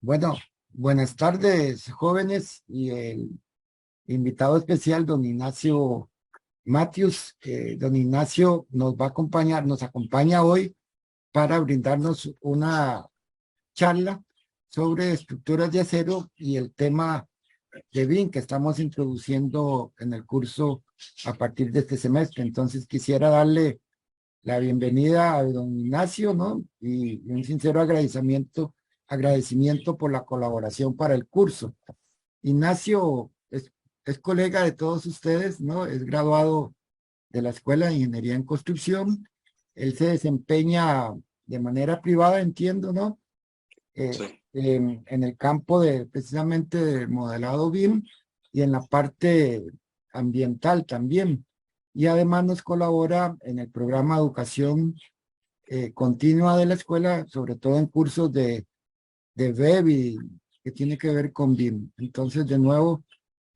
Bueno, buenas tardes, jóvenes, y el invitado especial, don Ignacio Matius. Don Ignacio nos va a acompañar, nos acompaña hoy para brindarnos una charla sobre estructuras de acero y el tema de BIM que estamos introduciendo en el curso a partir de este semestre. Entonces quisiera darle la bienvenida a don Ignacio, ¿no? Y un sincero agradecimiento por la colaboración para el curso. Ignacio es colega de todos ustedes, ¿no? Es graduado de la Escuela de Ingeniería en Construcción. Él se desempeña de manera privada, entiendo, ¿no? Sí. En el campo de precisamente del modelado BIM y en la parte ambiental también. Y además nos colabora en el programa de educación continua de la escuela, sobre todo en cursos de web y que tiene que ver con BIM. Entonces, de nuevo,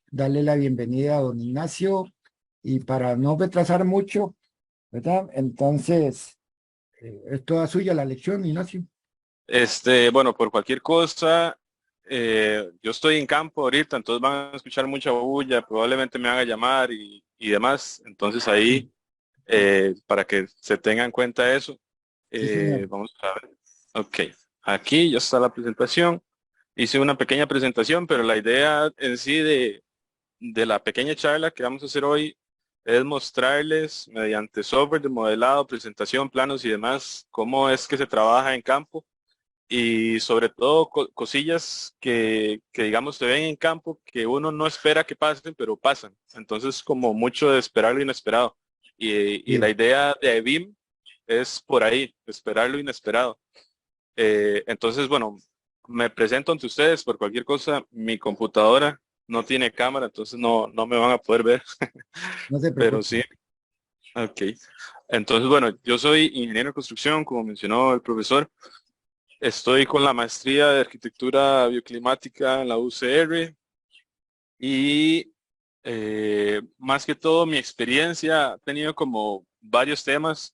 darle la bienvenida a don Ignacio y para no retrasar mucho, ¿verdad? Entonces, es toda suya la lección, Ignacio. Bueno, por cualquier cosa, yo estoy en campo ahorita, entonces van a escuchar mucha bulla, probablemente me van a llamar y demás. Entonces ahí, para que se tenga en cuenta eso, Sí, señor. vamos a ver. Ok, aquí ya está la presentación. Hice una pequeña presentación, pero la idea en sí de la pequeña charla que vamos a hacer hoy es mostrarles mediante software de modelado, presentación, planos y demás, cómo es que se trabaja en campo y sobre todo cosillas que digamos se ven en campo que uno no espera que pasen, pero pasan. Entonces como mucho de esperar lo inesperado. Y la Sí. idea de BIM es por ahí, esperar lo inesperado. Entonces, bueno, me presento ante ustedes por cualquier cosa. Mi computadora no tiene cámara, entonces no me van a poder ver, No se pero preocupe. sí. Ok. Entonces, bueno, yo soy ingeniero de construcción, como mencionó el profesor. Estoy con la maestría de arquitectura bioclimática en la UCR y más que todo mi experiencia ha tenido como varios temas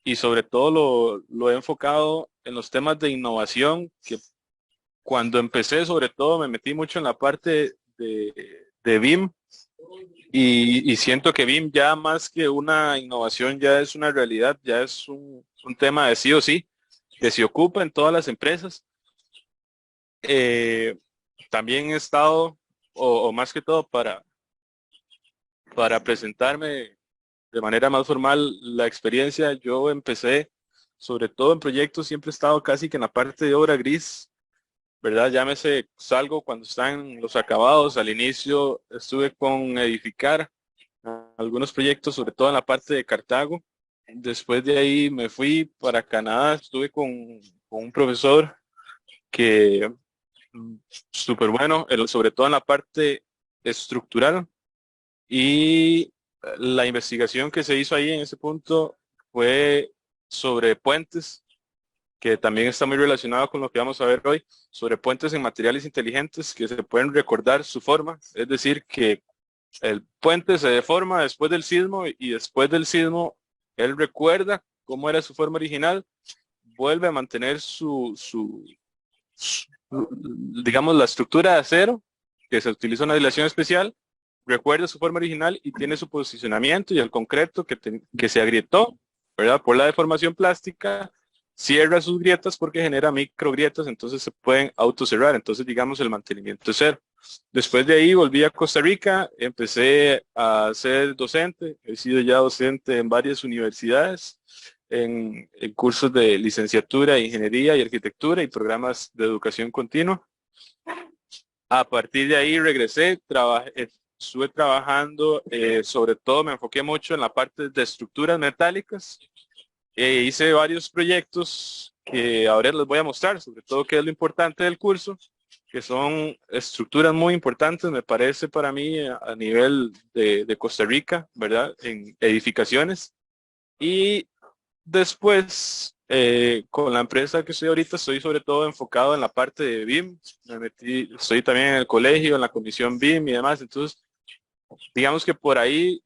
y sobre todo lo he enfocado en los temas de innovación, que cuando empecé sobre todo me metí mucho en la parte de BIM y siento que BIM ya más que una innovación ya es una realidad, ya es un tema de sí o sí, que se ocupa en todas las empresas. Eh, También he estado, o más que todo para presentarme de manera más formal la experiencia, yo empecé sobre todo en proyectos, siempre he estado casi que en la parte de obra gris, ¿verdad? Llámese, salgo cuando están los acabados, al inicio estuve con edificar algunos proyectos, sobre todo en la parte de Cartago. Después de ahí me fui para Canadá, estuve con un profesor que súper bueno, sobre todo en la parte estructural y la investigación que se hizo ahí en ese punto fue sobre puentes, que también está muy relacionado con lo que vamos a ver hoy, sobre puentes en materiales inteligentes que se pueden recordar su forma, es decir, que el puente se deforma después del sismo y después del sismo él recuerda cómo era su forma original, vuelve a mantener digamos, la estructura de acero, que se utiliza una dilación especial, recuerda su forma original y tiene su posicionamiento y el concreto que se agrietó, ¿verdad? Por la deformación plástica, cierra sus grietas porque genera microgrietas, entonces se pueden autocerrar, entonces digamos el mantenimiento es cero. Después de ahí volví a Costa Rica, empecé a ser docente, he sido ya docente en varias universidades, en cursos de licenciatura, ingeniería y arquitectura y programas de educación continua. A partir de ahí regresé, estuve trabajando, sobre todo me enfoqué mucho en la parte de estructuras metálicas. Hice varios proyectos que ahora les voy a mostrar, sobre todo qué es lo importante del curso, que son estructuras muy importantes, me parece para mí, a nivel de Costa Rica, ¿verdad? En edificaciones. Y después, con la empresa que estoy ahorita, estoy sobre todo enfocado en la parte de BIM. Me metí, estoy también en el colegio, en la comisión BIM y demás. Entonces, digamos que por ahí,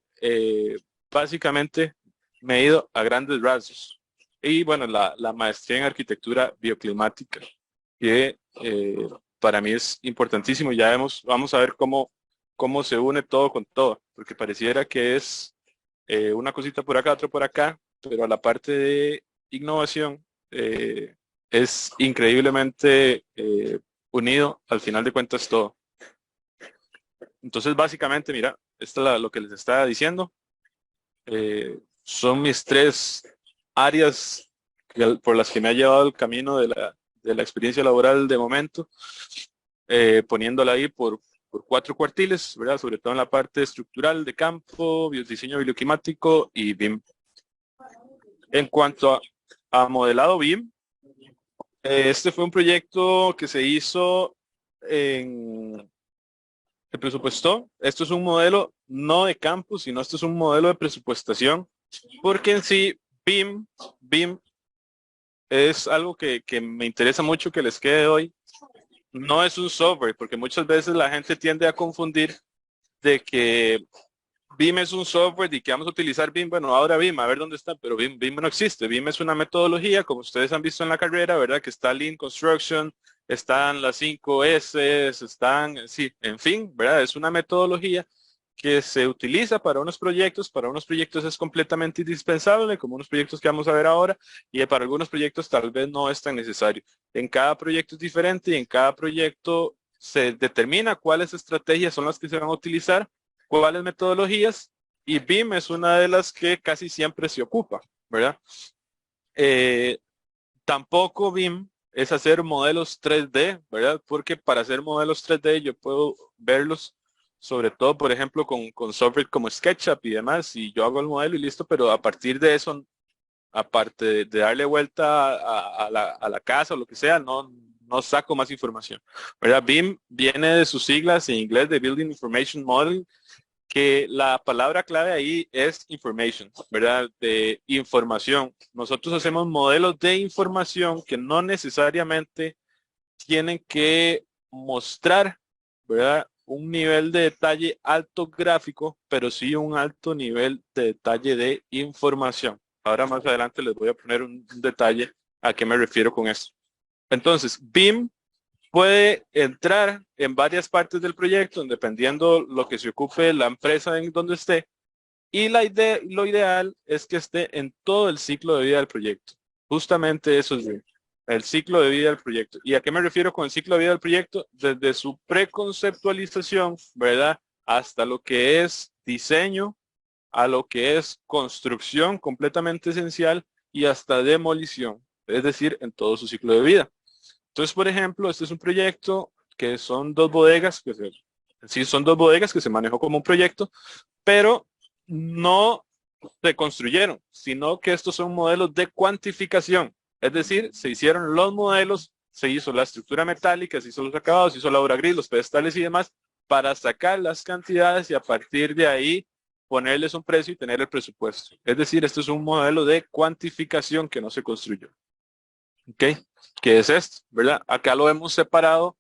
básicamente, me he ido a grandes rasgos. Y bueno, la maestría en arquitectura bioclimática. que para mí es importantísimo. Ya vamos a ver cómo se une todo con todo, porque pareciera que es una cosita por acá, otra por acá, pero a la parte de innovación es increíblemente unido, al final de cuentas todo. Entonces, básicamente, mira, esto es lo que les estaba diciendo. Son mis 3 áreas por las que me ha llevado el camino de la experiencia laboral de momento, poniéndola ahí por 4 cuartiles, ¿verdad? Sobre todo en la parte estructural de campo, diseño bioclimático y BIM. En cuanto a modelado BIM, este fue un proyecto que se hizo se presupuestó. Esto es un modelo no de campo, sino esto es un modelo de presupuestación, porque en sí BIM es algo que me interesa mucho que les quede hoy. No es un software, porque muchas veces la gente tiende a confundir de que BIM es un software y que vamos a utilizar BIM. Bueno, ahora BIM, a ver dónde está, pero BIM no existe. BIM es una metodología, como ustedes han visto en la carrera, ¿verdad? Que está Lean Construction, están las 5 S, están, sí, en fin, ¿verdad? Es una metodología que se utiliza para unos proyectos es completamente indispensable, como unos proyectos que vamos a ver ahora, y para algunos proyectos tal vez no es tan necesario. En cada proyecto es diferente y en cada proyecto se determina cuáles estrategias son las que se van a utilizar, cuáles metodologías, y BIM es una de las que casi siempre se ocupa, ¿verdad? Eh, Tampoco BIM es hacer modelos 3D, ¿verdad? Porque para hacer modelos 3D yo puedo verlos, sobre todo, por ejemplo, con software como SketchUp y demás, y yo hago el modelo y listo, pero a partir de eso, aparte de darle vuelta a la casa o lo que sea, no saco más información, ¿verdad? BIM viene de sus siglas en inglés de Building Information Modeling, que la palabra clave ahí es information, ¿verdad? De información. Nosotros hacemos modelos de información que no necesariamente tienen que mostrar, ¿verdad? Un nivel de detalle alto gráfico, pero sí un alto nivel de detalle de información. Ahora más adelante les voy a poner un detalle a qué me refiero con esto. Entonces, BIM puede entrar en varias partes del proyecto, dependiendo lo que se ocupe la empresa en donde esté. Y lo ideal es que esté en todo el ciclo de vida del proyecto. Justamente eso es bien, el ciclo de vida del proyecto. ¿Y a qué me refiero con el ciclo de vida del proyecto? Desde su preconceptualización, ¿verdad? Hasta lo que es diseño, a lo que es construcción completamente esencial y hasta demolición. Es decir, en todo su ciclo de vida. Entonces, por ejemplo, este es un proyecto que son 2 bodegas, sí son 2 bodegas que se manejó como un proyecto, pero no se construyeron, sino que estos son modelos de cuantificación. Es decir, se hicieron los modelos, se hizo la estructura metálica, se hizo los acabados, se hizo la obra gris, los pedestales y demás, para sacar las cantidades y a partir de ahí ponerles un precio y tener el presupuesto. Es decir, esto es un modelo de cuantificación que no se construyó. ¿Ok? ¿Qué es esto? ¿Verdad? Acá lo hemos separado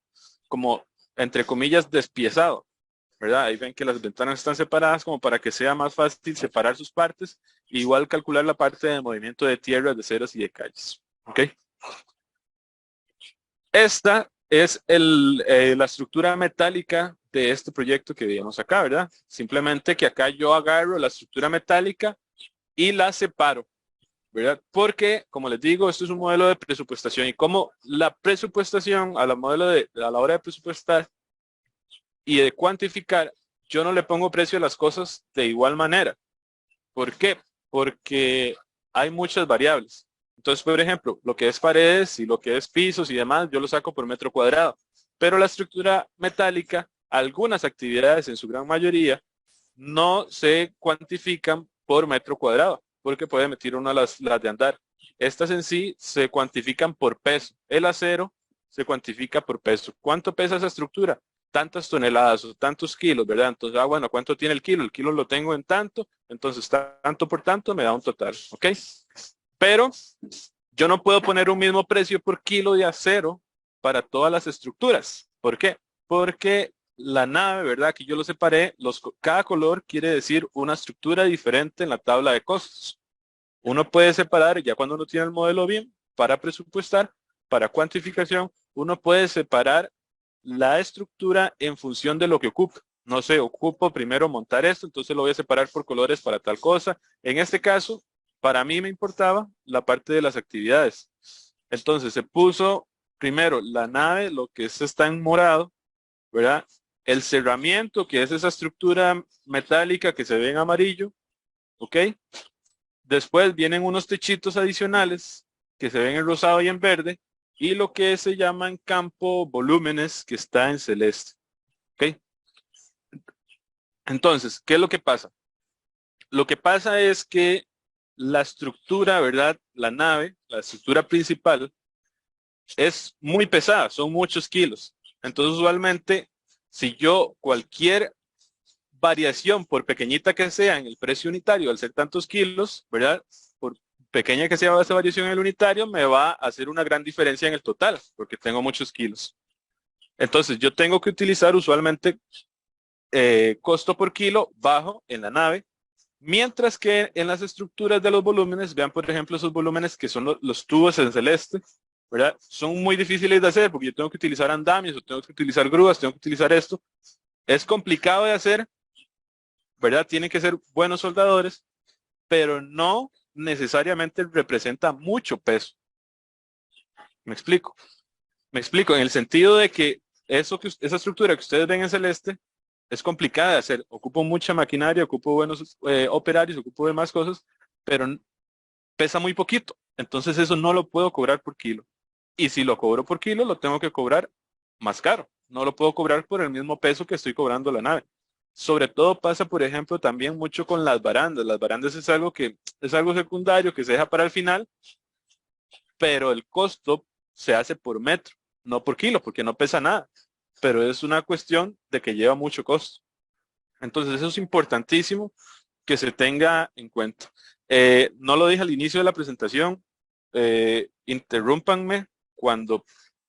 como, entre comillas, despiezado. ¿Verdad? Ahí ven que las ventanas están separadas como para que sea más fácil separar sus partes. Igual calcular la parte de movimiento de tierras, de ceras y de calles. ¿Ok? Esta es la estructura metálica de este proyecto que vimos acá, ¿verdad? Simplemente que acá yo agarro la estructura metálica y la separo. ¿Verdad? Porque, como les digo, esto es un modelo de presupuestación y como la presupuestación a la hora de presupuestar y de cuantificar, yo no le pongo precio a las cosas de igual manera. ¿Por qué? Porque hay muchas variables. Entonces, por ejemplo, lo que es paredes y lo que es pisos y demás, yo lo saco por metro cuadrado. Pero la estructura metálica, algunas actividades en su gran mayoría, no se cuantifican por metro cuadrado, porque puede meter una las de andar. Estas en sí se cuantifican por peso. El acero se cuantifica por peso. ¿Cuánto pesa esa estructura? Tantas toneladas o tantos kilos, ¿verdad? Entonces, bueno, ¿cuánto tiene el kilo? El kilo lo tengo en tanto, entonces tanto por tanto me da un total, ¿ok? Pero yo no puedo poner un mismo precio por kilo de acero para todas las estructuras. ¿Por qué? Porque la nave, ¿verdad? Que yo lo separé, cada color quiere decir una estructura diferente en la tabla de costos. Uno puede separar, ya cuando uno tiene el modelo bien, para presupuestar, para cuantificación, uno puede separar la estructura en función de lo que ocupa. No sé, ocupo primero montar esto, entonces lo voy a separar por colores para tal cosa. En este caso, para mí me importaba la parte de las actividades. Entonces se puso primero la nave, lo que está en morado, ¿verdad? El cerramiento, que es esa estructura metálica que se ve en amarillo, ¿ok? Después vienen unos techitos adicionales que se ven en rosado y en verde, y lo que se llaman campo volúmenes, que está en celeste, ¿ok? Entonces, ¿qué es lo que pasa? Lo que pasa es que la estructura, ¿verdad? La nave, la estructura principal, es muy pesada, son muchos kilos. Entonces, usualmente, si yo cualquier variación, por pequeñita que sea en el precio unitario, al ser tantos kilos, ¿verdad? Por pequeña que sea esa variación en el unitario, me va a hacer una gran diferencia en el total, porque tengo muchos kilos. Entonces, yo tengo que utilizar usualmente costo por kilo bajo en la nave, mientras que en las estructuras de los volúmenes, vean por ejemplo esos volúmenes que son los tubos en celeste, ¿verdad? Son muy difíciles de hacer porque yo tengo que utilizar andamios, o tengo que utilizar grúas, tengo que utilizar esto. Es complicado de hacer, ¿verdad? Tienen que ser buenos soldadores, pero no necesariamente representa mucho peso. ¿Me explico? Me explico en el sentido de que esa estructura que ustedes ven en celeste es complicada de hacer. Ocupo mucha maquinaria, ocupo buenos operarios, ocupo demás cosas, pero pesa muy poquito. Entonces eso no lo puedo cobrar por kilo. Y si lo cobro por kilo, lo tengo que cobrar más caro. No lo puedo cobrar por el mismo peso que estoy cobrando la nave. Sobre todo pasa, por ejemplo, también mucho con las barandas. Las barandas es algo que es algo secundario que se deja para el final, pero el costo se hace por metro, no por kilo, porque no pesa nada. Pero es una cuestión de que lleva mucho costo. Entonces eso es importantísimo que se tenga en cuenta. No lo dije al inicio de la presentación, interrúmpanme cuando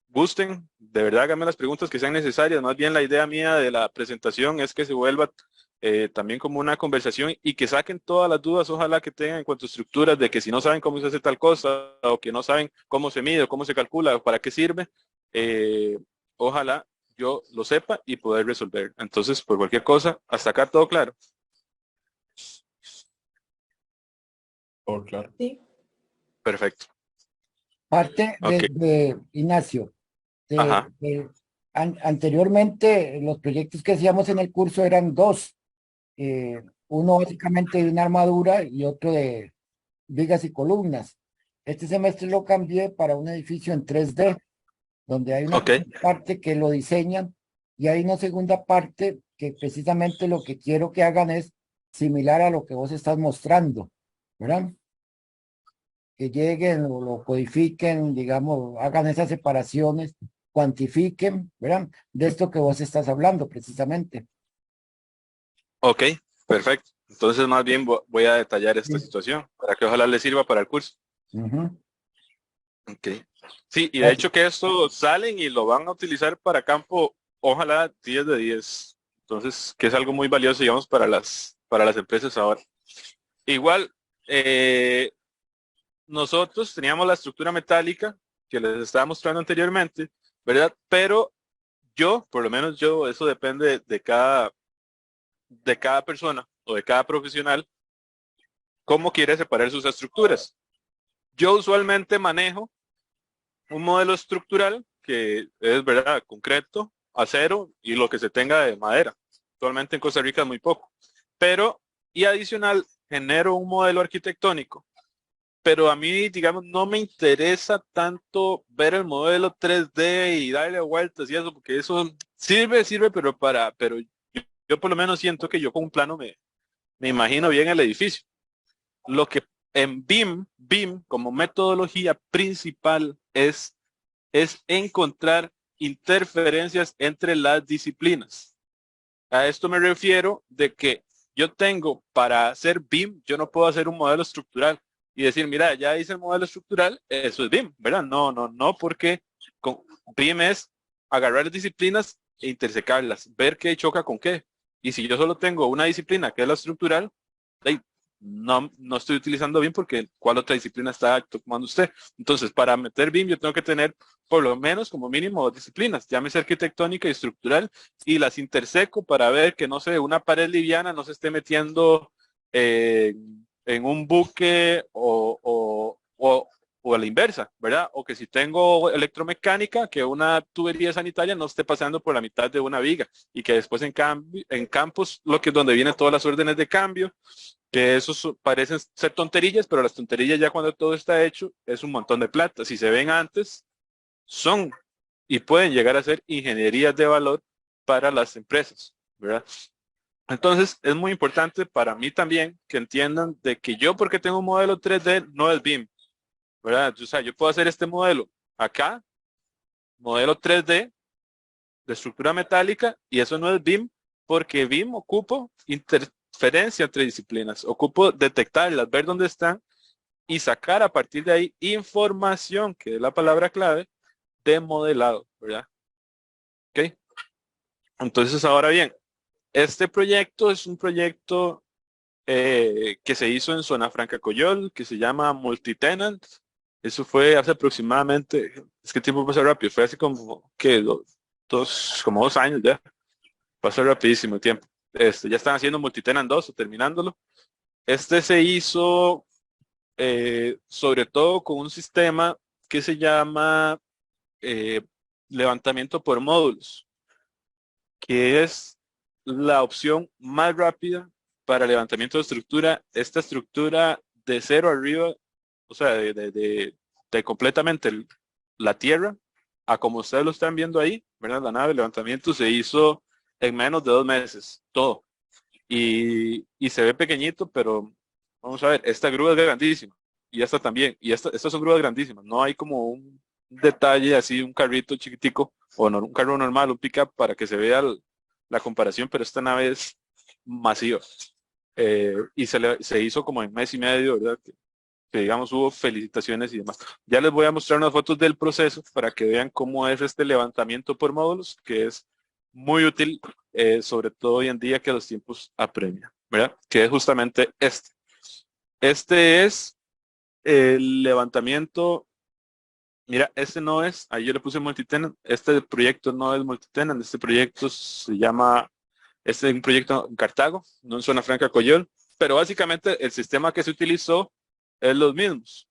gusten, de verdad háganme las preguntas que sean necesarias. Más bien la idea mía de la presentación es que se vuelva también como una conversación y que saquen todas las dudas, ojalá que tengan en cuanto a estructuras, de que si no saben cómo se hace tal cosa o que no saben cómo se mide, cómo se calcula o para qué sirve, eh, ojalá yo lo sepa y poder resolver. Entonces, por cualquier cosa, hasta acá todo claro. Todo claro. Sí. Perfecto. Parte Ok. de Ignacio. Ajá. Anteriormente, los proyectos que hacíamos en el curso eran dos. Uno básicamente de una armadura y otro de vigas y columnas. Este semestre lo cambié para un edificio en 3D, donde hay una Ok. parte que lo diseñan y hay una segunda parte que precisamente lo que quiero que hagan es similar a lo que vos estás mostrando, ¿verdad? Que lleguen o lo codifiquen, digamos, hagan esas separaciones, cuantifiquen, ¿verdad? De esto que vos estás hablando precisamente. Ok. Perfecto. Entonces, más bien voy a detallar esta Sí. situación para que ojalá les sirva para el curso. Ujú. Ok. Sí, y de hecho que esto salen y lo van a utilizar para campo, ojalá 10 de 10. Entonces, que es algo muy valioso, digamos, para las empresas ahora. Igual, nosotros teníamos la estructura metálica que les estaba mostrando anteriormente, ¿verdad? Pero yo, por lo menos yo, eso depende de cada persona o de cada profesional, cómo quiere separar sus estructuras. Yo usualmente manejo un modelo estructural que es, ¿verdad?, concreto, acero y lo que se tenga de madera. Actualmente en Costa Rica es muy poco. Pero, y adicional, genero un modelo arquitectónico. Pero a mí, digamos, no me interesa tanto ver el modelo 3D y darle vueltas y eso, porque eso sirve, pero yo por lo menos siento que yo con un plano me imagino bien el edificio. Lo que en BIM como metodología principal es encontrar interferencias entre las disciplinas. A esto me refiero de que yo tengo para hacer BIM, yo no puedo hacer un modelo estructural y decir, mira, ya hice el modelo estructural, eso es BIM, ¿verdad? No, porque BIM es agarrar disciplinas e intersecarlas, ver qué choca con qué. Y si yo solo tengo una disciplina que es la estructural, no estoy utilizando BIM porque ¿cuál otra disciplina está tomando usted? Entonces, para meter BIM yo tengo que tener por lo menos como mínimo 2 disciplinas, llámese arquitectónica y estructural, y las interseco para ver que, no sé, una pared liviana no se esté metiendo en un buque o a la inversa, ¿verdad? O que si tengo electromecánica, que una tubería sanitaria no esté pasando por la mitad de una viga y que después en campos, lo que es donde vienen todas las órdenes de cambio, que esos parecen ser tonterillas, pero las tonterillas ya cuando todo está hecho es un montón de plata. Si se ven antes, son y pueden llegar a ser ingenierías de valor para las empresas, ¿verdad? Entonces, es muy importante para mí también que entiendan de que yo, porque tengo un modelo 3D, no es BIM, ¿verdad? O sea, yo puedo hacer este modelo acá, modelo 3D de estructura metálica, y eso no es BIM, porque BIM ocupo interferencia entre disciplinas, ocupo detectarlas, ver dónde están y sacar a partir de ahí información, que es la palabra clave, de modelado, ¿verdad? ¿Ok? Entonces, ahora bien, este proyecto es un proyecto que se hizo en Zona Franca Coyol, que se llama Multitenant. Eso fue hace aproximadamente, es que el tiempo pasa rápido, fue hace como, ¿qué? Como 2 años ya. Pasó rapidísimo el tiempo. Ya están haciendo Multitenant 2 o terminándolo. Este se hizo sobre todo con un sistema que se llama eh, levantamiento por módulos, que es la opción más rápida para levantamiento de estructura. Esta estructura de cero arriba, o sea, de completamente la tierra, a como ustedes lo están viendo ahí, ¿verdad? La nave de levantamiento se hizo en menos de 2 meses, todo. Y se ve pequeñito, pero vamos a ver, esta grúa es grandísima. Y esta también. Y estas son grúas grandísimas. No hay como un detalle así, un carrito chiquitico, o no, un carro normal, un pickup, para que se vea la comparación, pero esta nave es masiva. Y se hizo como en mes y medio, ¿verdad? Que digamos hubo felicitaciones y demás. Ya les voy a mostrar unas fotos del proceso para que vean cómo es este levantamiento por módulos, que es muy útil, sobre todo hoy en día que los tiempos apremian, ¿verdad? Que es justamente este. Este es el levantamiento. Mira, este no es, ahí yo le puse multitenant, este proyecto no es multitenant, este proyecto se llama, este es un proyecto en Cartago, no en Zona Franca Coyol, pero básicamente el sistema que se utilizó es los mismos,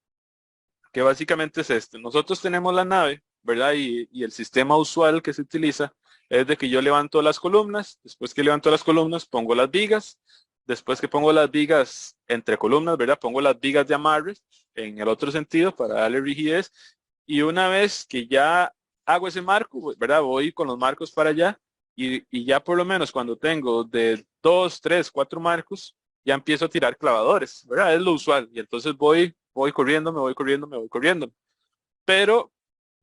que básicamente es este. Nosotros tenemos la nave, ¿verdad? Y el sistema usual que se utiliza es de que yo levanto las columnas, después que levanto las columnas pongo las vigas, después que pongo las vigas entre columnas, ¿verdad? Pongo las vigas de amarre en el otro sentido para darle rigidez, y una vez que ya hago ese marco, ¿verdad? Voy con los marcos para allá y ya por lo menos cuando tengo de 2, 3, 4 marcos, ya empiezo a tirar clavadores, ¿verdad? Es lo usual. Y entonces voy corriendo, me voy corriendo, me voy corriendo. Pero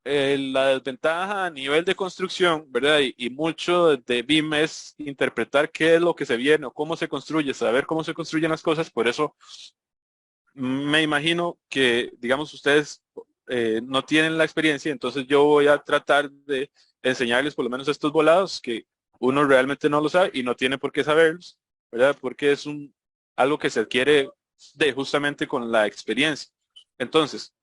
la desventaja a nivel de construcción, ¿verdad? Y mucho de BIM es interpretar qué es lo que se viene o cómo se construye, saber cómo se construyen las cosas. Por eso me imagino que, digamos, ustedes no tienen la experiencia, entonces yo voy a tratar de enseñarles por lo menos estos volados que uno realmente no lo sabe y no tiene por qué saberlos, ¿verdad? Porque es algo que se adquiere justamente con la experiencia. Entonces,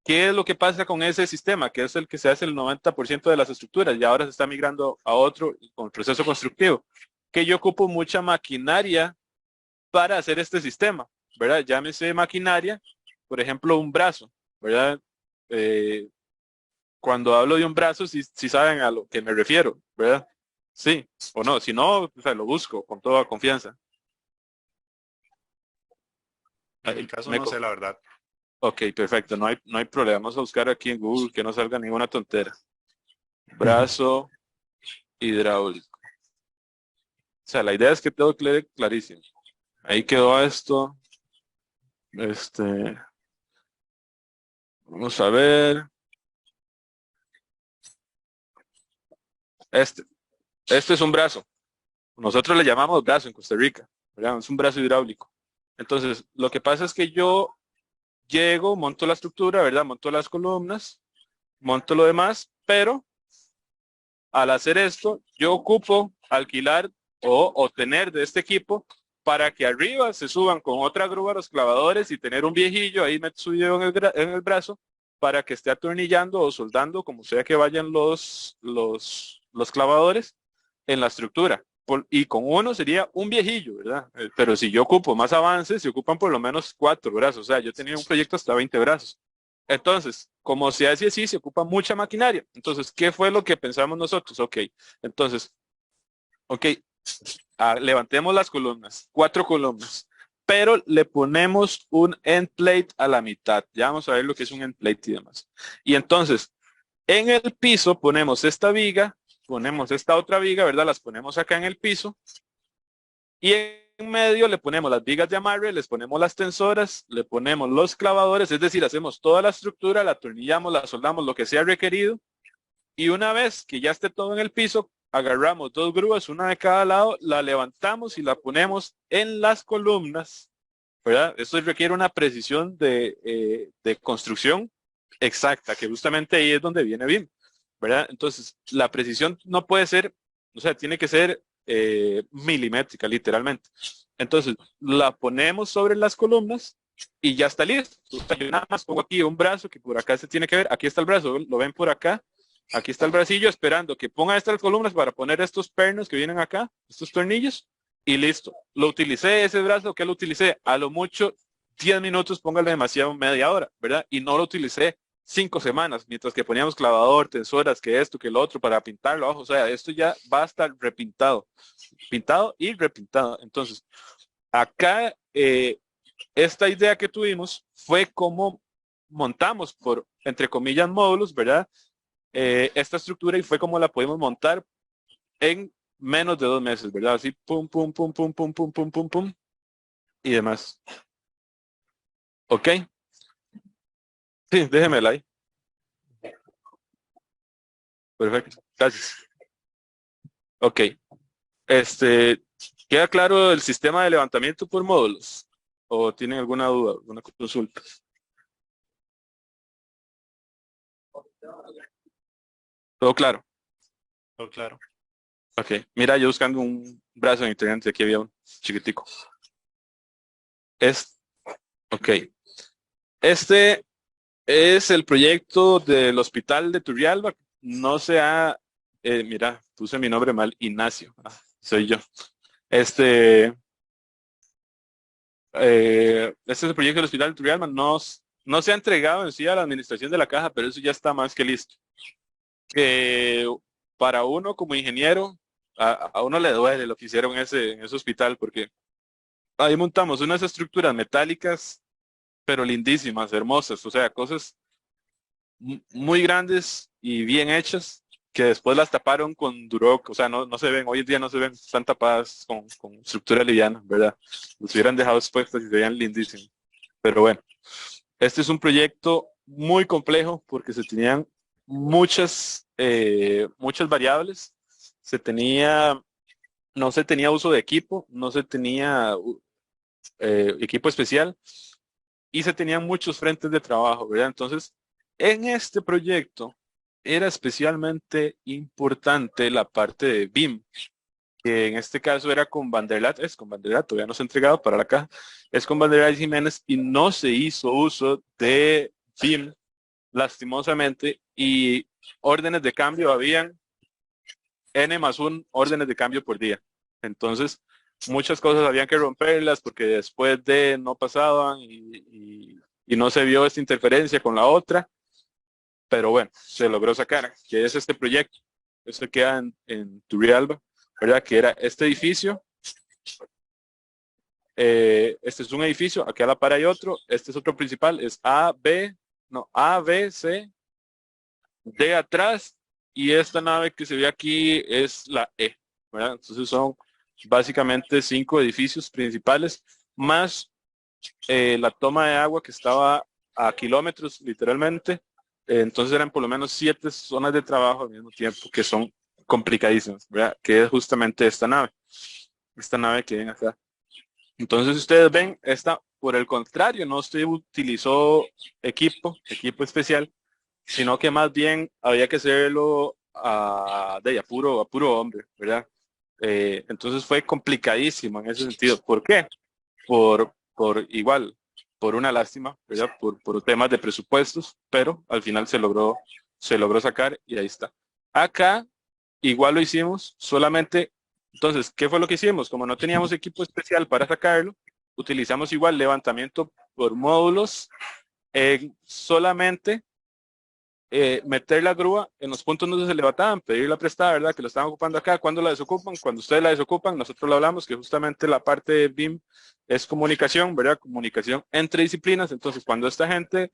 ¿qué es lo que pasa con ese sistema? Que es el que se hace el 90% de las estructuras y ahora se está migrando a otro con el proceso constructivo. Que yo ocupo mucha maquinaria para hacer este sistema, ¿verdad? Llámese maquinaria, por ejemplo, un brazo, ¿verdad? Eh, Cuando hablo de un brazo, si saben a lo que me refiero, ¿verdad? Sí, o no, si no, o sea, lo busco con toda confianza. En mi caso Me no sé la verdad. Ok, perfecto, no hay problema. Vamos a buscar aquí en Google que no salga ninguna tontera. Brazo hidráulico. O sea, la idea es que todo quede clarísimo. Ahí quedó esto. Vamos a ver. Este es un brazo. Nosotros le llamamos brazo en Costa Rica, ¿verdad? Es un brazo hidráulico. Entonces, lo que pasa es que yo llego, monto la estructura, ¿verdad? Monto las columnas, monto lo demás, pero al hacer esto, yo ocupo alquilar o tener de este equipo para que arriba se suban con otra grúa los clavadores y tener un viejillo ahí subido en el brazo para que esté atornillando o soldando como sea que vayan los clavadores en la estructura. Y con uno sería un viejillo, ¿verdad? Pero si yo ocupo más avances, se ocupan por lo menos 4 brazos. O sea, yo tenía un proyecto hasta 20 brazos. Entonces, como se hace así, se ocupa mucha maquinaria. Entonces, ¿qué fue lo que pensamos nosotros? Ok, entonces, ok, levantemos las columnas, 4 columnas, pero le ponemos un end plate a la mitad. Ya vamos a ver lo que es un end plate y demás. Y entonces, en el piso ponemos esta viga, ponemos esta otra viga, ¿verdad? Las ponemos acá en el piso. Y en medio le ponemos las vigas de amarre, les ponemos las tensoras, le ponemos los clavadores, es decir, hacemos toda la estructura, la atornillamos, la soldamos, lo que sea requerido. Y una vez que ya esté todo en el piso, agarramos 2 grúas, una de cada lado, la levantamos y la ponemos en las columnas, ¿verdad? Esto requiere una precisión de construcción exacta, que justamente ahí es donde viene BIM, ¿verdad? Entonces, la precisión no puede ser, o sea, tiene que ser milimétrica, literalmente. Entonces, la ponemos sobre las columnas y ya está listo. Yo nada más pongo aquí un brazo que por acá se tiene que ver, aquí está el brazo, lo ven por acá, aquí está el bracillo esperando que ponga estas columnas para poner estos pernos que vienen acá, estos tornillos, y listo. Lo utilicé ese brazo, ¿qué lo utilicé? A lo mucho 10 minutos, póngale demasiado media hora, ¿verdad? Y no lo utilicé 5 semanas, mientras que poníamos clavador, tensoras, que esto, que lo otro, para pintarlo abajo. O sea, esto ya va a estar repintado, pintado y repintado. Entonces, acá esta idea que tuvimos fue cómo montamos por, entre comillas, módulos, ¿verdad? Esta estructura y fue como la pudimos montar en menos de 2 meses, ¿verdad? Así, pum, pum, pum, pum, pum, pum, pum, pum, pum, y demás. ¿Ok? Sí, déjemela ahí. Perfecto. Gracias. Ok. ¿Queda claro el sistema de levantamiento por módulos? ¿O tienen alguna duda, alguna consulta? ¿Todo claro? Todo claro. Ok. Mira, yo buscando un brazo en internet, aquí había un chiquitico. Ok. Este es el proyecto del hospital de Turrialba. No se ha, mira, puse mi nombre mal, Ignacio. Soy yo. Este es el proyecto del hospital de Turrialba. No se ha entregado en sí a la administración de la caja, pero eso ya está más que listo. Que para uno como ingeniero, a uno le duele lo que hicieron en ese hospital, porque ahí montamos unas estructuras metálicas, pero lindísimas, hermosas, o sea, cosas muy grandes y bien hechas, que después las taparon con Duroc, o sea, no se ven, hoy en día no se ven, están tapadas con estructura liviana, ¿verdad? Los hubieran dejado expuestas y se veían lindísimos. Pero bueno, este es un proyecto muy complejo porque se tenían muchas variables. No se tenía uso de equipo, no se tenía equipo especial y se tenían muchos frentes de trabajo, ¿verdad? Entonces, en este proyecto era especialmente importante la parte de BIM, que en este caso era con Vanderlat, es con Vanderlat, todavía no se ha entregado para la caja, es con Vanderlat y Jiménez y no se hizo uso de BIM, lastimosamente, y órdenes de cambio habían N+1 órdenes de cambio por día. Entonces, muchas cosas habían que romperlas porque después de no pasaban y no se vio esta interferencia con la otra, pero bueno, se logró sacar, que es este proyecto. Esto queda en Turrialba, ¿verdad? Que era este edificio. Este es un edificio, aquí a la par hay otro, este es otro principal, es A, B, C, D atrás, y esta nave que se ve aquí es la E, ¿verdad? Entonces son básicamente 5 edificios principales, más la toma de agua que estaba a kilómetros literalmente. Entonces eran por lo menos 7 zonas de trabajo al mismo tiempo que son complicadísimas, ¿verdad? Que es justamente esta nave que ven acá. Entonces ustedes ven, esta por el contrario no se utilizó equipo especial, sino que más bien había que hacerlo a puro hombre, ¿verdad? Entonces fue complicadísimo en ese sentido. ¿Por qué? Igual, por una lástima, ¿verdad? Por temas de presupuestos, pero al final se logró sacar y ahí está. Acá igual lo hicimos, solamente, entonces, ¿qué fue lo que hicimos? Como no teníamos equipo especial para sacarlo, utilizamos igual levantamiento por módulos, solamente meter la grúa en los puntos donde se levantaban, pedirla prestada, ¿verdad? Que lo estaban ocupando acá. ¿Cuándo la desocupan? Cuando ustedes la desocupan, nosotros lo hablamos, que justamente la parte de BIM es comunicación, ¿verdad? Comunicación entre disciplinas. Entonces, cuando esta gente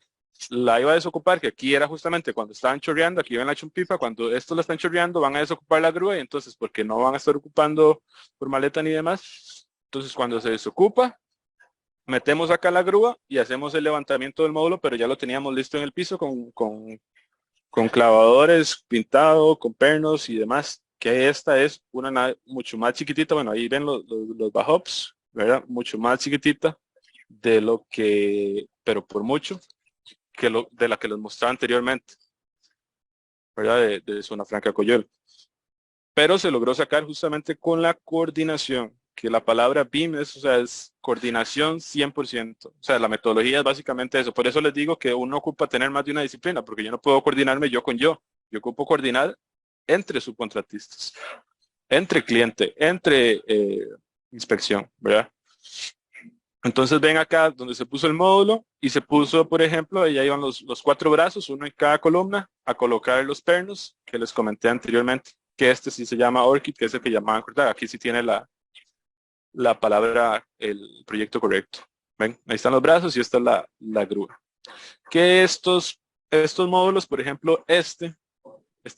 la iba a desocupar, que aquí era justamente cuando estaban chorreando, aquí iban la chumpipa, cuando esto la están chorreando, van a desocupar la grúa y entonces, porque no van a estar ocupando por maleta ni demás. Entonces, cuando se desocupa, metemos acá la grúa y hacemos el levantamiento del módulo, pero ya lo teníamos listo en el piso con clavadores, pintado, con pernos y demás, que esta es una nave mucho más chiquitita. Bueno, ahí ven los bajops, ¿verdad? Mucho más chiquitita de lo que, pero por mucho, de la que les mostraba anteriormente, ¿verdad? De Zona Franca Coyol. Pero se logró sacar justamente con la coordinación, que la palabra BIM es, o sea, es coordinación 100%. O sea, la metodología es básicamente eso. Por eso les digo que uno ocupa tener más de una disciplina, porque yo no puedo coordinarme yo con yo. Yo ocupo coordinar entre subcontratistas, entre cliente, entre inspección, ¿verdad? Entonces ven acá donde se puso el módulo y se puso, por ejemplo, ya iban los 4 brazos, uno en cada columna, a colocar los pernos que les comenté anteriormente, que este sí se llama Orchid, que es el que llamaban cortar. Aquí sí tiene la palabra, el proyecto correcto. Ven, ahí están los brazos y esta es la grúa. Que estos módulos, por ejemplo, este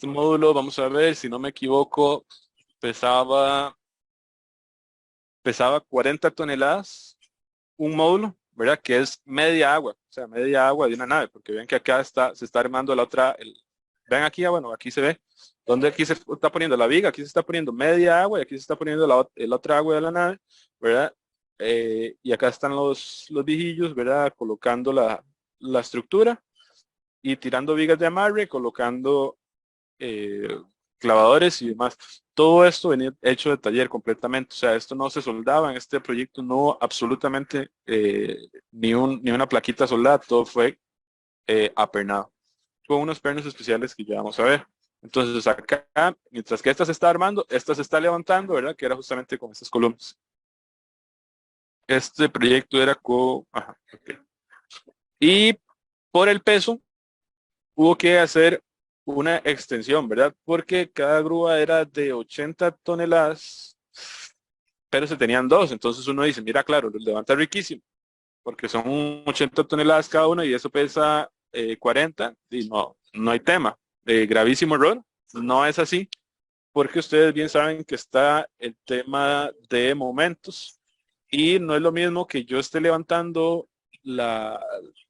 módulo, vamos a ver, si no me equivoco, pesaba 40 toneladas, un módulo, ¿verdad? Que es media agua, o sea, media agua de una nave, porque ven que acá se está armando la otra, ven aquí, bueno, aquí se ve, donde aquí se está poniendo la viga, aquí se está poniendo media agua y aquí se está poniendo la otra agua de la nave, ¿verdad? Y acá están los viejillos, ¿verdad? Colocando la estructura y tirando vigas de amarre, colocando clavadores y demás. Todo esto venía hecho de taller completamente. O sea, esto no se soldaba en este proyecto, no absolutamente ni una plaquita soldada, todo fue apernado. Con unos pernos especiales que ya vamos a ver. Entonces acá, mientras que esta se está armando, esta se está levantando, ¿verdad? Que era justamente con estas columnas. Este proyecto era con... Ajá, okay. Y por el peso, hubo que hacer una extensión, ¿verdad? Porque cada grúa era de 80 toneladas, pero se tenían dos. Entonces uno dice, mira, claro, los levanta riquísimo, porque son 80 toneladas cada uno y eso pesa 40 y no hay tema. Gravísimo error, no es así, porque ustedes bien saben que está el tema de momentos y no es lo mismo que yo esté levantando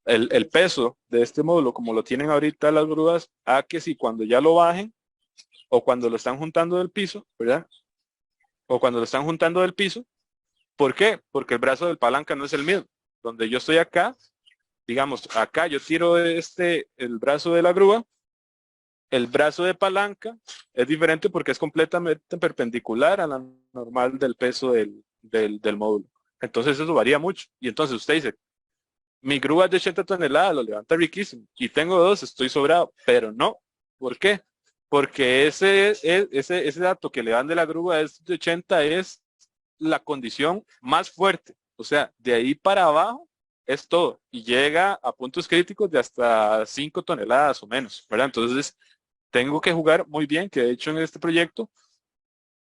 el peso de este módulo como lo tienen ahorita las grúas, a que si cuando ya lo bajen o cuando lo están juntando del piso, ¿verdad? O cuando lo están juntando del piso. ¿Por qué? Porque el brazo del palanca no es el mismo. Donde yo estoy acá, digamos, acá yo tiro el brazo de la grúa, el brazo de palanca es diferente porque es completamente perpendicular a la normal del peso del módulo. Entonces eso varía mucho. Y entonces usted dice, mi grúa es de 80 toneladas, lo levanta riquísimo. Y tengo dos, estoy sobrado. Pero no. ¿Por qué? Porque ese dato que le dan de la grúa es de 80 es la condición más fuerte. O sea, de ahí para abajo es todo. Y llega a puntos críticos de hasta 5 toneladas o menos, ¿verdad? Entonces, tengo que jugar muy bien, que de hecho en este proyecto,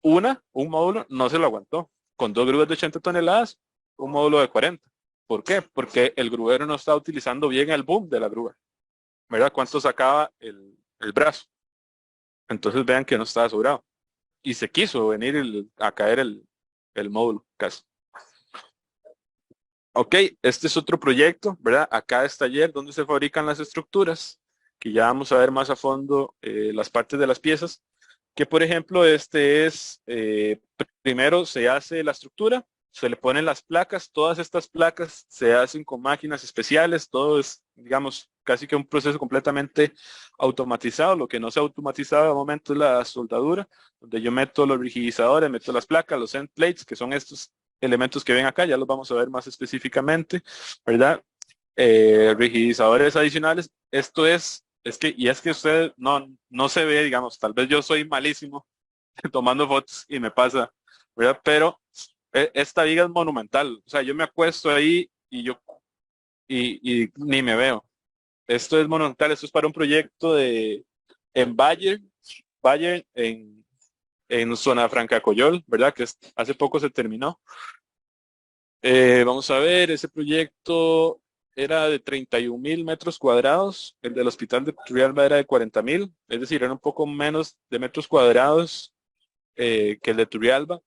un módulo no se lo aguantó. Con dos grúas de 80 toneladas, un módulo de 40. ¿Por qué? Porque el gruero no está utilizando bien el boom de la grúa. ¿Verdad? ¿Cuánto sacaba el brazo? Entonces vean que no estaba sobrado. Y se quiso venir a caer el módulo casi. Ok, este es otro proyecto, ¿verdad? Acá es taller donde se fabrican las estructuras, que ya vamos a ver más a fondo las partes de las piezas. Que por ejemplo, este es, primero se hace la estructura, se le ponen las placas, todas estas placas se hacen con máquinas especiales, todo es, digamos, casi que un proceso completamente automatizado. Lo que no se ha automatizado de momento es la soldadura, donde yo meto los rigidizadores, meto las placas, los end plates, que son estos elementos que ven acá, ya los vamos a ver más específicamente, ¿verdad? Rigidizadores adicionales. Esto es que usted no se ve, digamos, tal vez yo soy malísimo tomando fotos y me pasa, ¿verdad? Pero esta viga es monumental. O sea, yo me acuesto ahí y ni me veo. Esto es monumental. Esto es para un proyecto en Bayern en Zona Franca Coyol, ¿verdad? Que hace poco se terminó. Vamos a ver, ese proyecto era de 31.000 metros cuadrados. El del hospital de Turrialba era de 40.000, es decir, era un poco menos de metros cuadrados que el de Turrialba,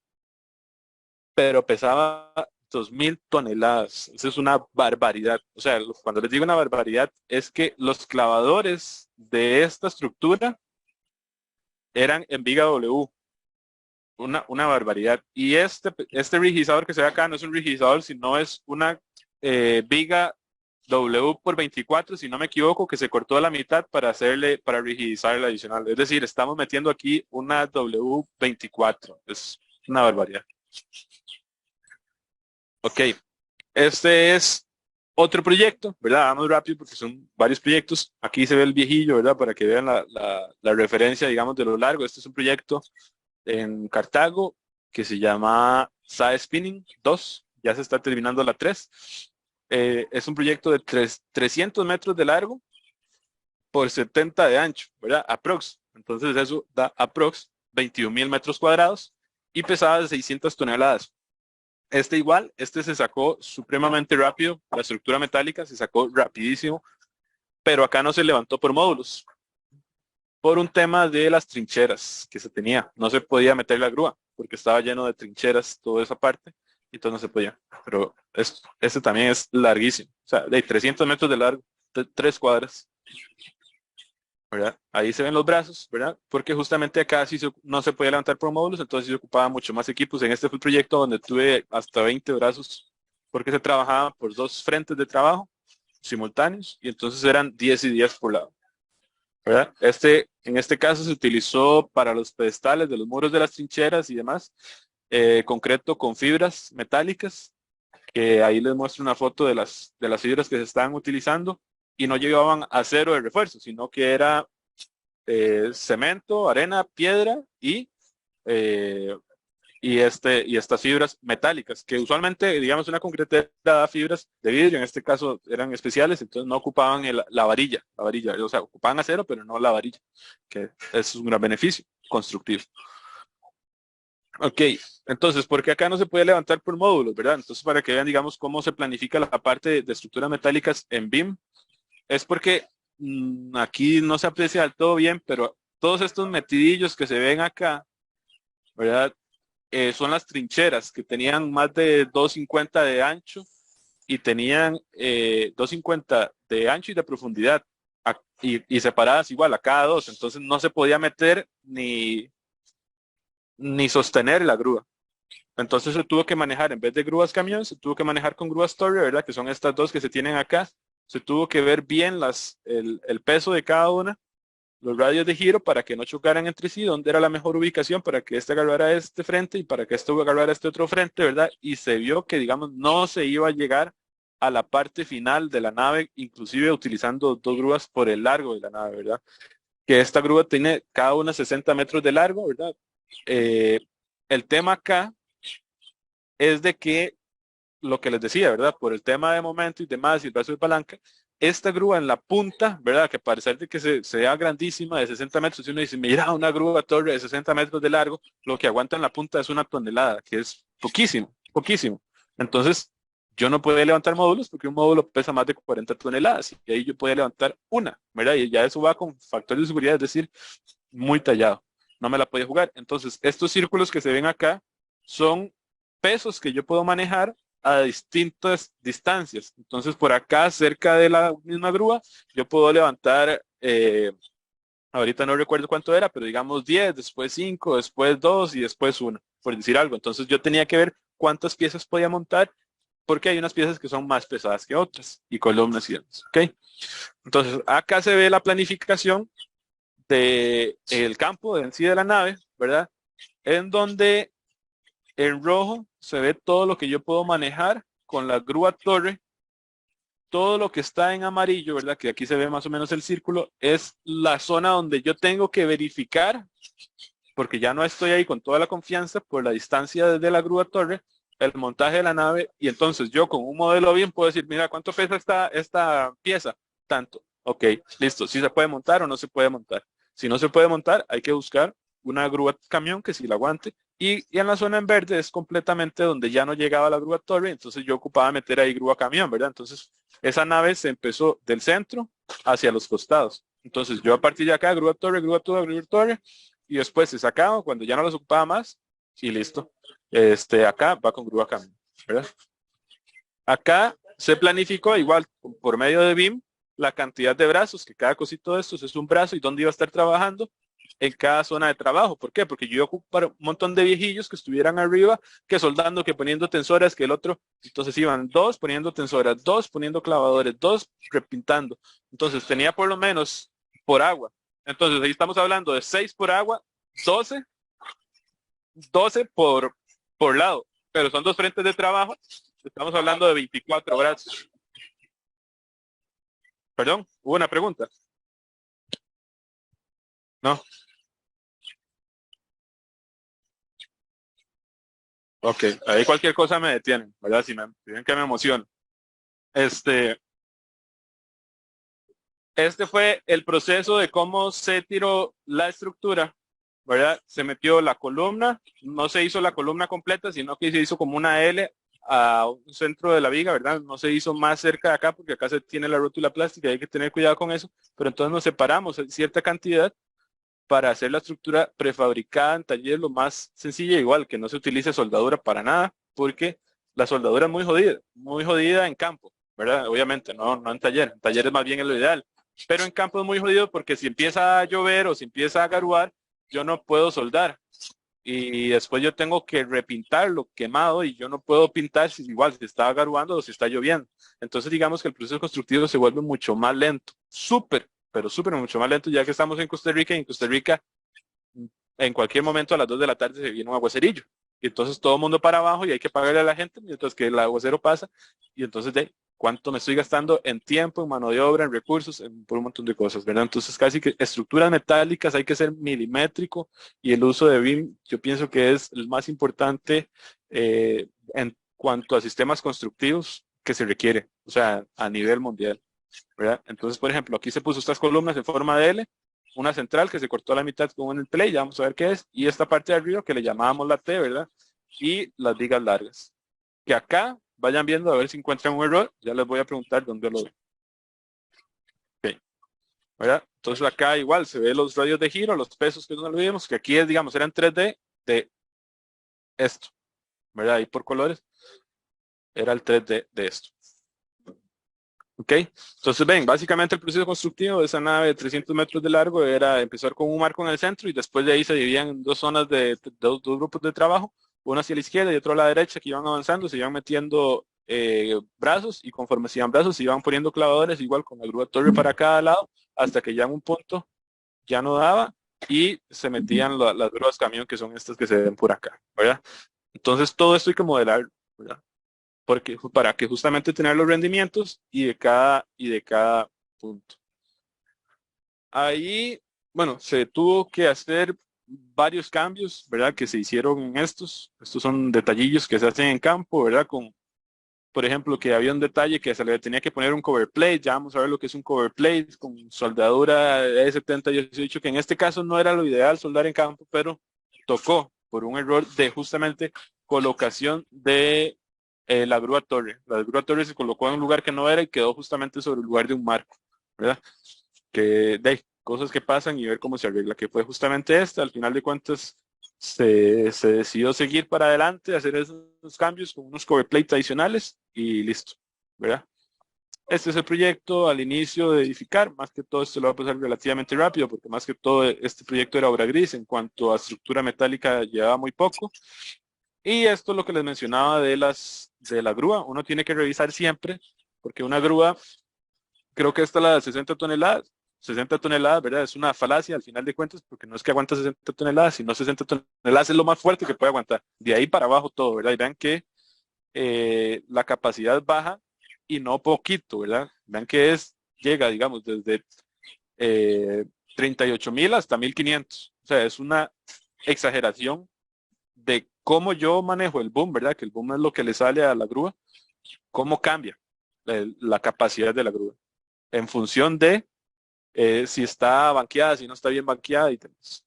pero pesaba 2.000 toneladas. Eso es una barbaridad. O sea, cuando les digo una barbaridad, es que los clavadores de esta estructura eran en viga W. Una barbaridad. Y este rigidizador que se ve acá no es un rigidizador, sino es una viga W por 24, si no me equivoco, que se cortó a la mitad para rigidizar el adicional. Es decir, estamos metiendo aquí una W24. Es una barbaridad. Ok, este es otro proyecto, ¿verdad? Vamos rápido porque son varios proyectos. Aquí se ve el viejillo, ¿verdad? Para que vean la referencia, digamos, de lo largo. Este es un proyecto en Cartago que se llama SAE Spinning 2. Ya se está terminando la 3. Es un proyecto de 300 metros de largo por 70 de ancho, ¿verdad? Aprox. Entonces eso da aprox 21.000 metros cuadrados y pesaba de 600 toneladas. Este se sacó supremamente rápido, la estructura metálica se sacó rapidísimo, pero acá no se levantó por módulos, por un tema de las trincheras que se tenía. No se podía meter la grúa, porque estaba lleno de trincheras toda esa parte, y entonces no se podía. Pero este también es larguísimo, o sea, de 300 metros de largo, 3 cuadras. ¿Verdad? Ahí se ven los brazos, ¿verdad? Porque justamente acá sí no se podía levantar por módulos, entonces se ocupaba mucho más equipos. En este fue el proyecto donde tuve hasta 20 brazos, porque se trabajaba por 2 frentes de trabajo simultáneos, y entonces eran 10 y 10 por lado, ¿verdad? En este caso se utilizó para los pedestales de los muros de las trincheras y demás, concreto con fibras metálicas, que ahí les muestro una foto de las fibras que se estaban utilizando, y no llevaban acero de refuerzo, sino que era cemento, arena, piedra y estas fibras metálicas, que usualmente, digamos, una concretera da fibras de vidrio, en este caso eran especiales, entonces no ocupaban la varilla, o sea, ocupaban acero, pero no la varilla, que es un gran beneficio constructivo. Ok, entonces, ¿por qué acá no se puede levantar por módulos, verdad? Entonces, para que vean, digamos, cómo se planifica la parte de estructuras metálicas en BIM, es porque aquí no se aprecia del todo bien, pero todos estos metidillos que se ven acá, ¿verdad? Son las trincheras que tenían más de 250 de ancho y tenían 250 de ancho y de profundidad y separadas igual a cada 2. Entonces no se podía meter ni sostener la grúa. Entonces se tuvo que manejar, en vez de grúas camión, se tuvo que manejar con grúas torre, ¿verdad? Que son estas dos que se tienen acá. Se tuvo que ver bien el peso de cada una, los radios de giro para que no chocaran entre sí, dónde era la mejor ubicación para que este agarrara este frente y para que este agarrara este otro frente, ¿verdad? Y se vio que, digamos, no se iba a llegar a la parte final de la nave, inclusive utilizando 2 grúas por el largo de la nave, ¿verdad? Que esta grúa tiene cada una 60 metros de largo, ¿verdad? El tema acá es de que lo que les decía, ¿verdad? Por el tema de momento y demás y el brazo de palanca, esta grúa en la punta, ¿verdad? Que a pesar de que se vea grandísima de 60 metros, si uno dice, mira, una grúa torre de 60 metros de largo, lo que aguanta en la punta es 1 tonelada, que es poquísimo, poquísimo. Entonces, yo no podía levantar módulos porque un módulo pesa más de 40 toneladas y ahí yo podía levantar una, ¿verdad? Y ya eso va con factores de seguridad, es decir, muy tallado. No me la podía jugar. Entonces, estos círculos que se ven acá son pesos que yo puedo manejar a distintas distancias. Entonces, por acá, cerca de la misma grúa, yo puedo levantar, ahorita no recuerdo cuánto era, pero digamos 10, después 5, después 2 y después 1, por decir algo. Entonces, yo tenía que ver cuántas piezas podía montar porque hay unas piezas que son más pesadas que otras, y columnas y demás, ¿ok? Entonces, acá se ve la planificación del campo en sí de la nave, ¿verdad? En donde en rojo se ve todo lo que yo puedo manejar con la grúa torre. Todo lo que está en amarillo, ¿verdad? Que aquí se ve más o menos el círculo, es la zona donde yo tengo que verificar, porque ya no estoy ahí con toda la confianza por la distancia desde la grúa torre, el montaje de la nave, y entonces yo con un modelo bien puedo decir, mira, ¿cuánto pesa esta pieza? Tanto. Ok, listo. Si se puede montar o no se puede montar. Si no se puede montar, hay que buscar una grúa camión que sí la aguante. Y en la zona en verde es completamente donde ya no llegaba la grúa torre, entonces yo ocupaba meter ahí grúa camión, ¿verdad? Entonces esa nave se empezó del centro hacia los costados. Entonces yo a partir de acá, grúa torre, grúa torre, y después se sacaba cuando ya no los ocupaba más y listo. Acá va con grúa camión, ¿verdad? Acá se planificó igual por medio de BIM la cantidad de brazos, que cada cosito de estos es un brazo y dónde iba a estar trabajando en cada zona de trabajo. ¿Por qué? Porque yo iba a ocupar un montón de viejillos que estuvieran arriba, que soldando, que poniendo tensoras, que el otro. Entonces iban dos poniendo tensoras, dos poniendo clavadores, dos repintando. Entonces tenía por lo menos por agua. Entonces ahí estamos hablando de 6 por agua, 12 por lado. Pero son 2 frentes de trabajo. Estamos hablando de 24 brazos. Perdón, hubo una pregunta. No. Ok, ahí cualquier cosa me detienen, ¿verdad? Si ven que me emociona. Este fue el proceso de cómo se tiró la estructura, ¿verdad? Se metió la columna, no se hizo la columna completa, sino que se hizo como una L a un centro de la viga, ¿verdad? No se hizo más cerca de acá porque acá se tiene la rótula plástica y hay que tener cuidado con eso, pero entonces nos separamos en cierta cantidad para hacer la estructura prefabricada en taller lo más sencilla, igual que no se utilice soldadura para nada, porque la soldadura es muy jodida en campo, ¿verdad? Obviamente, no en taller. En taller es más bien lo ideal, pero en campo es muy jodido porque si empieza a llover o si empieza a garuar, yo no puedo soldar. Y después yo tengo que repintarlo quemado y yo no puedo pintar si igual si está garuando o si está lloviendo. Entonces digamos que el proceso constructivo se vuelve mucho más lento, pero súper mucho más lento ya que estamos en Costa Rica y en Costa Rica en cualquier momento a las 2 de la tarde se viene un aguacerillo. Y entonces todo el mundo para abajo y hay que pagarle a la gente mientras que el aguacero pasa. Y entonces de cuánto me estoy gastando en tiempo, en mano de obra, en recursos, por un montón de cosas, ¿verdad? Entonces casi que estructuras metálicas hay que ser milimétrico y el uso de BIM yo pienso que es el más importante en cuanto a sistemas constructivos que se requiere, o sea, a nivel mundial, ¿verdad? Entonces, por ejemplo, aquí se puso estas columnas en forma de L, una central que se cortó a la mitad con el play, ya vamos a ver qué es, y esta parte de arriba que le llamábamos la T, ¿verdad? Y las vigas largas. Que acá vayan viendo a ver si encuentran un error, ya les voy a preguntar dónde lo ven. Okay. ¿Verdad? Entonces acá igual se ve los radios de giro, los pesos que no olvidemos, que aquí es, digamos, eran 3D de esto, ¿verdad? Y por colores era el 3D de esto. ¿Ok? Entonces ven, básicamente el proceso constructivo de esa nave de 300 metros de largo era empezar con un marco en el centro y después de ahí se dividían en 2 zonas de dos grupos de trabajo, uno hacia la izquierda y otro a la derecha, que iban avanzando, se iban metiendo brazos y conforme se iban brazos se iban poniendo clavadores igual con la grúa torre para cada lado hasta que ya en un punto ya no daba y se metían las grúas camión que son estas que se ven por acá, ¿verdad? Entonces todo esto hay que modelar, ¿verdad? Porque para que justamente tener los rendimientos y de cada punto. Ahí, bueno, se tuvo que hacer varios cambios, ¿verdad? Que se hicieron en estos son detallillos que se hacen en campo, ¿verdad? Con, por ejemplo, que había un detalle que se le tenía que poner un cover plate, ya vamos a ver lo que es un cover plate con soldadura E70, yo he dicho que en este caso no era lo ideal soldar en campo, pero tocó por un error de justamente colocación de la grúa torre. La grúa torre se colocó en un lugar que no era y quedó justamente sobre el lugar de un marco, ¿verdad? Que de cosas que pasan y ver cómo se arregla, que fue justamente esta, al final de cuentas se decidió seguir para adelante, hacer esos cambios con unos cover plates adicionales y listo, ¿verdad? Este es el proyecto al inicio de edificar, más que todo esto lo va a pasar relativamente rápido, porque más que todo este proyecto era obra gris, en cuanto a estructura metálica llevaba muy poco. Y esto es lo que les mencionaba de las de la grúa, uno tiene que revisar siempre, porque una grúa, creo que esta es la de 60 toneladas, ¿verdad? Es una falacia al final de cuentas, porque no es que aguanta 60 toneladas, sino 60 toneladas es lo más fuerte que puede aguantar. De ahí para abajo todo, ¿verdad? Y vean que la capacidad baja y no poquito, ¿verdad? Vean que llega, digamos, desde 38.000 hasta 1.500. O sea, es una exageración de cómo yo manejo el boom, ¿verdad? Que el boom es lo que le sale a la grúa, cómo cambia la capacidad de la grúa en función de si está banqueada, si no está bien banqueada y demás.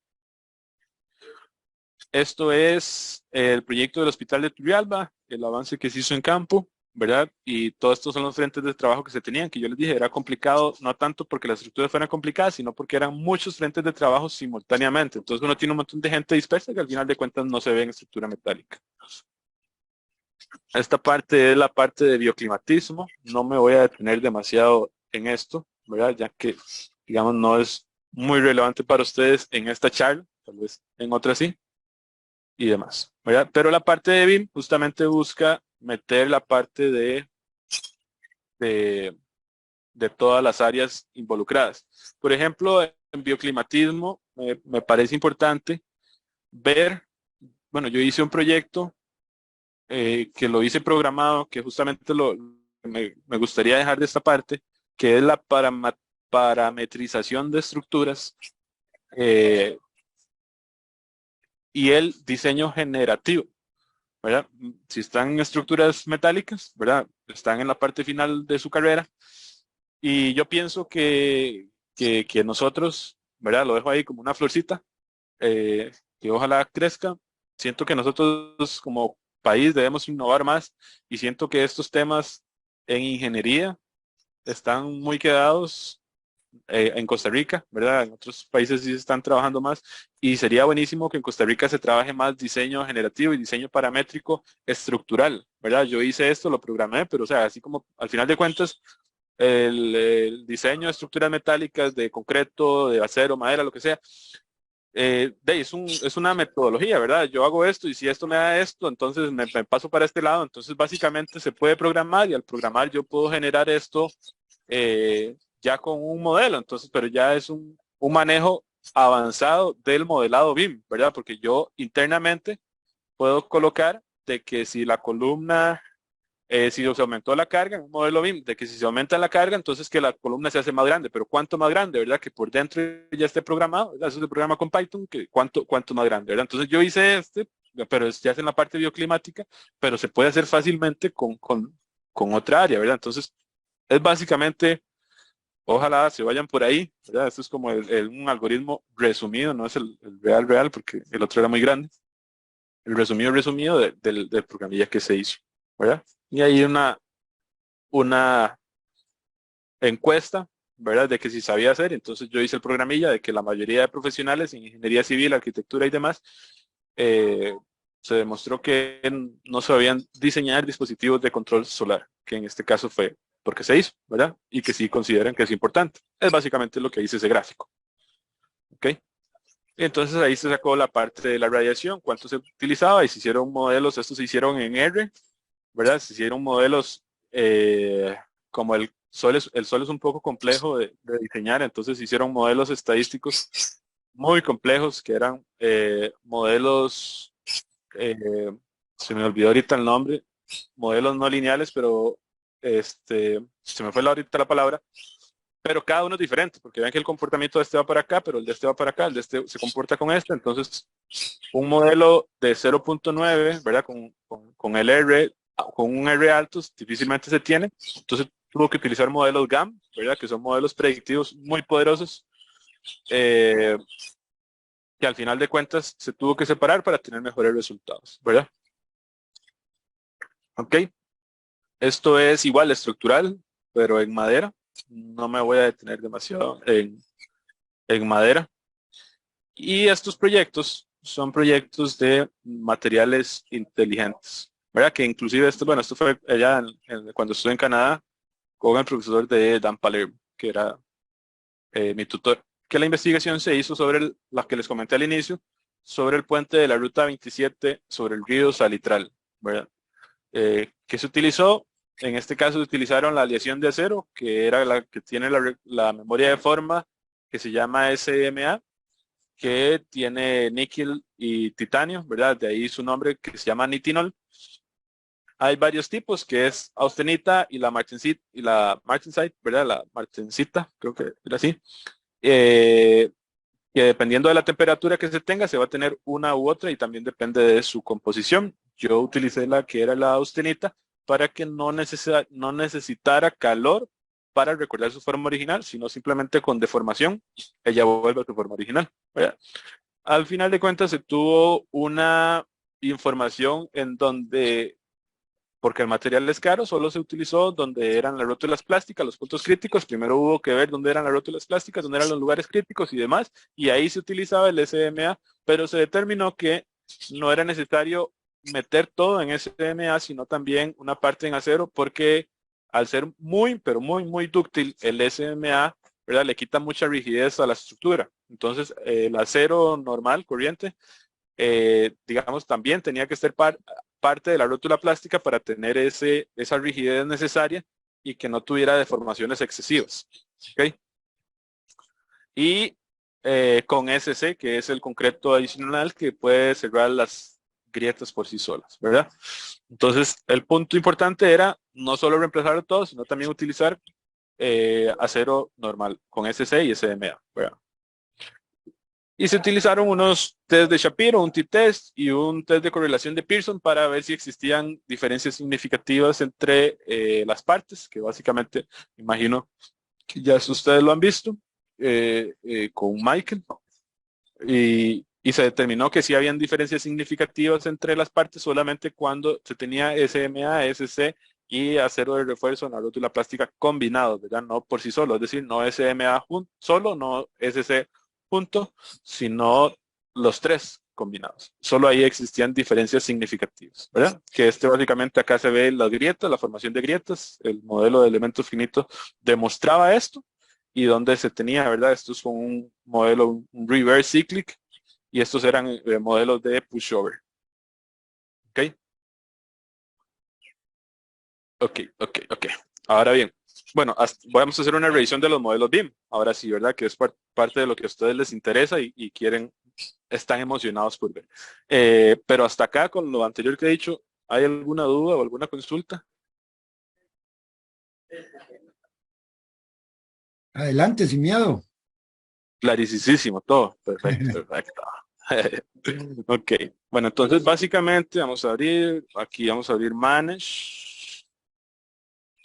Esto es el proyecto del Hospital de Turrialba, el avance que se hizo en campo, ¿verdad? Y todos estos son los frentes de trabajo que se tenían, que yo les dije, era complicado, no tanto porque las estructuras fueran complicadas, sino porque eran muchos frentes de trabajo simultáneamente. Entonces uno tiene un montón de gente dispersa que al final de cuentas no se ve en estructura metálica. Esta parte es la parte de bioclimatismo. No me voy a detener demasiado en esto, ¿verdad? Ya que, digamos, no es muy relevante para ustedes en esta charla, tal vez en otra sí, y demás, ¿verdad? Pero la parte de BIM justamente busca meter la parte de todas las áreas involucradas. Por ejemplo, en bioclimatismo me parece importante ver, bueno, yo hice un proyecto que lo hice programado, que justamente me gustaría dejar de esta parte, que es la parametrización de estructuras y el diseño generativo, ¿verdad? Si están en estructuras metálicas, ¿verdad? Están en la parte final de su carrera y yo pienso que nosotros, ¿verdad? Lo dejo ahí como una florcita, que ojalá crezca. Siento que nosotros como país debemos innovar más y siento que estos temas en ingeniería están muy quedados en Costa Rica, ¿verdad? En otros países sí se están trabajando más y sería buenísimo que en Costa Rica se trabaje más diseño generativo y diseño paramétrico estructural, ¿verdad? Yo hice esto, lo programé, pero o sea, así como al final de cuentas el diseño de estructuras metálicas, de concreto, de acero, madera, lo que sea, es una metodología, ¿verdad? Yo hago esto y si esto me da esto, entonces me paso para este lado. Entonces básicamente se puede programar y al programar yo puedo generar esto ya con un modelo. Entonces, pero ya es un manejo avanzado del modelado BIM, ¿verdad? Porque yo internamente puedo colocar de que si la columna si se aumentó la carga en un modelo BIM, de que si se aumenta la carga, entonces que la columna se hace más grande, pero ¿cuánto más grande, verdad? Que por dentro ya esté programado, ¿verdad? Eso se programa con Python, que cuánto más grande, ¿verdad? Entonces yo hice pero ya es en la parte bioclimática, pero se puede hacer fácilmente con otra área, ¿verdad? Entonces es básicamente, ojalá se vayan por ahí, ¿verdad? Esto es como un algoritmo resumido, no es el real, porque el otro era muy grande. El resumido del programilla que se hizo, ¿verdad? Y ahí una encuesta, ¿verdad? De que si sabía hacer. Entonces yo hice el programilla de que la mayoría de profesionales en ingeniería civil, arquitectura y demás, se demostró que no sabían diseñar dispositivos de control solar, que en este caso fue porque se hizo, ¿verdad? Y que sí consideran que es importante. Es básicamente lo que dice ese gráfico. ¿Ok? Entonces ahí se sacó la parte de la radiación, cuánto se utilizaba y se hicieron modelos, estos se hicieron en R, ¿verdad? Se hicieron modelos como el Sol es un poco complejo de diseñar, entonces se hicieron modelos estadísticos muy complejos que eran modelos, se me olvidó ahorita el nombre, modelos no lineales, pero se me fue ahorita la palabra, pero cada uno es diferente, porque ven que el comportamiento de este va para acá, pero el de este va para acá, el de este se comporta con este, entonces un modelo de 0.9, ¿verdad? Con el R, con un R alto, difícilmente se tiene, entonces tuvo que utilizar modelos GAM, ¿verdad? Que son modelos predictivos muy poderosos, que al final de cuentas se tuvo que separar para tener mejores resultados, ¿verdad? Ok, esto es igual estructural, pero en madera. No me voy a detener demasiado en madera. Y estos proyectos son proyectos de materiales inteligentes, ¿verdad? Que inclusive esto fue allá cuando estuve en Canadá con el profesor de Dan Palermo, que era mi tutor, que la investigación se hizo sobre la que les comenté al inicio, sobre el puente de la Ruta 27 sobre el río Salitral, ¿verdad? ¿Qué se utilizó? En este caso utilizaron la aleación de acero, que era la que tiene la memoria de forma que se llama SMA, que tiene níquel y titanio, ¿verdad? De ahí su nombre que se llama nitinol. Hay varios tipos, que es austenita y la martensite, ¿verdad? La martensita, creo que era así. Que dependiendo de la temperatura que se tenga, se va a tener una u otra y también depende de su composición. Yo utilicé la que era la austenita para que no necesitara calor para recordar su forma original, sino simplemente con deformación, ella vuelve a su forma original, ¿verdad? Al final de cuentas se tuvo una información en donde, porque el material es caro, solo se utilizó donde eran las rótulas plásticas, los puntos críticos. Primero hubo que ver dónde eran las rótulas plásticas, dónde eran los lugares críticos y demás, y ahí se utilizaba el SMA, pero se determinó que no era necesario meter todo en SMA, sino también una parte en acero, porque al ser muy, pero muy, muy dúctil, el SMA, ¿verdad? Le quita mucha rigidez a la estructura. Entonces, el acero normal, corriente, digamos, también tenía que ser parte de la rótula plástica para tener esa rigidez necesaria y que no tuviera deformaciones excesivas. ¿Okay? Y con SC, que es el concreto adicional que puede cerrar las grietas por sí solas, ¿verdad? Entonces, el punto importante era no solo reemplazar todo, sino también utilizar acero normal con SC y SMA, ¿verdad? Y se utilizaron unos test de Shapiro, un t-test y un test de correlación de Pearson para ver si existían diferencias significativas entre las partes, que básicamente, imagino que ya ustedes lo han visto con Michael. Y se determinó que sí habían diferencias significativas entre las partes solamente cuando se tenía SMA, SC y acero de refuerzo en la rótula plástica combinados, ¿verdad? No por sí solo, es decir, no SMA solo, no SC junto, sino los tres combinados. Solo ahí existían diferencias significativas, ¿verdad? Que básicamente acá se ve las grietas, la formación de grietas, el modelo de elementos finitos demostraba esto y donde se tenía, ¿verdad? Esto es con un modelo, un reverse cyclic y estos eran modelos de pushover. ¿Ok? Ok. Ahora bien, bueno, vamos a hacer una revisión de los modelos BIM. Ahora sí, ¿verdad? Que es parte de lo que a ustedes les interesa y quieren, están emocionados por ver. Pero hasta acá, con lo anterior que he dicho, ¿hay alguna duda o alguna consulta? Adelante, sin miedo. Clarísimo, todo. Perfecto. Ok, bueno, entonces básicamente vamos a abrir, aquí vamos a abrir Manage,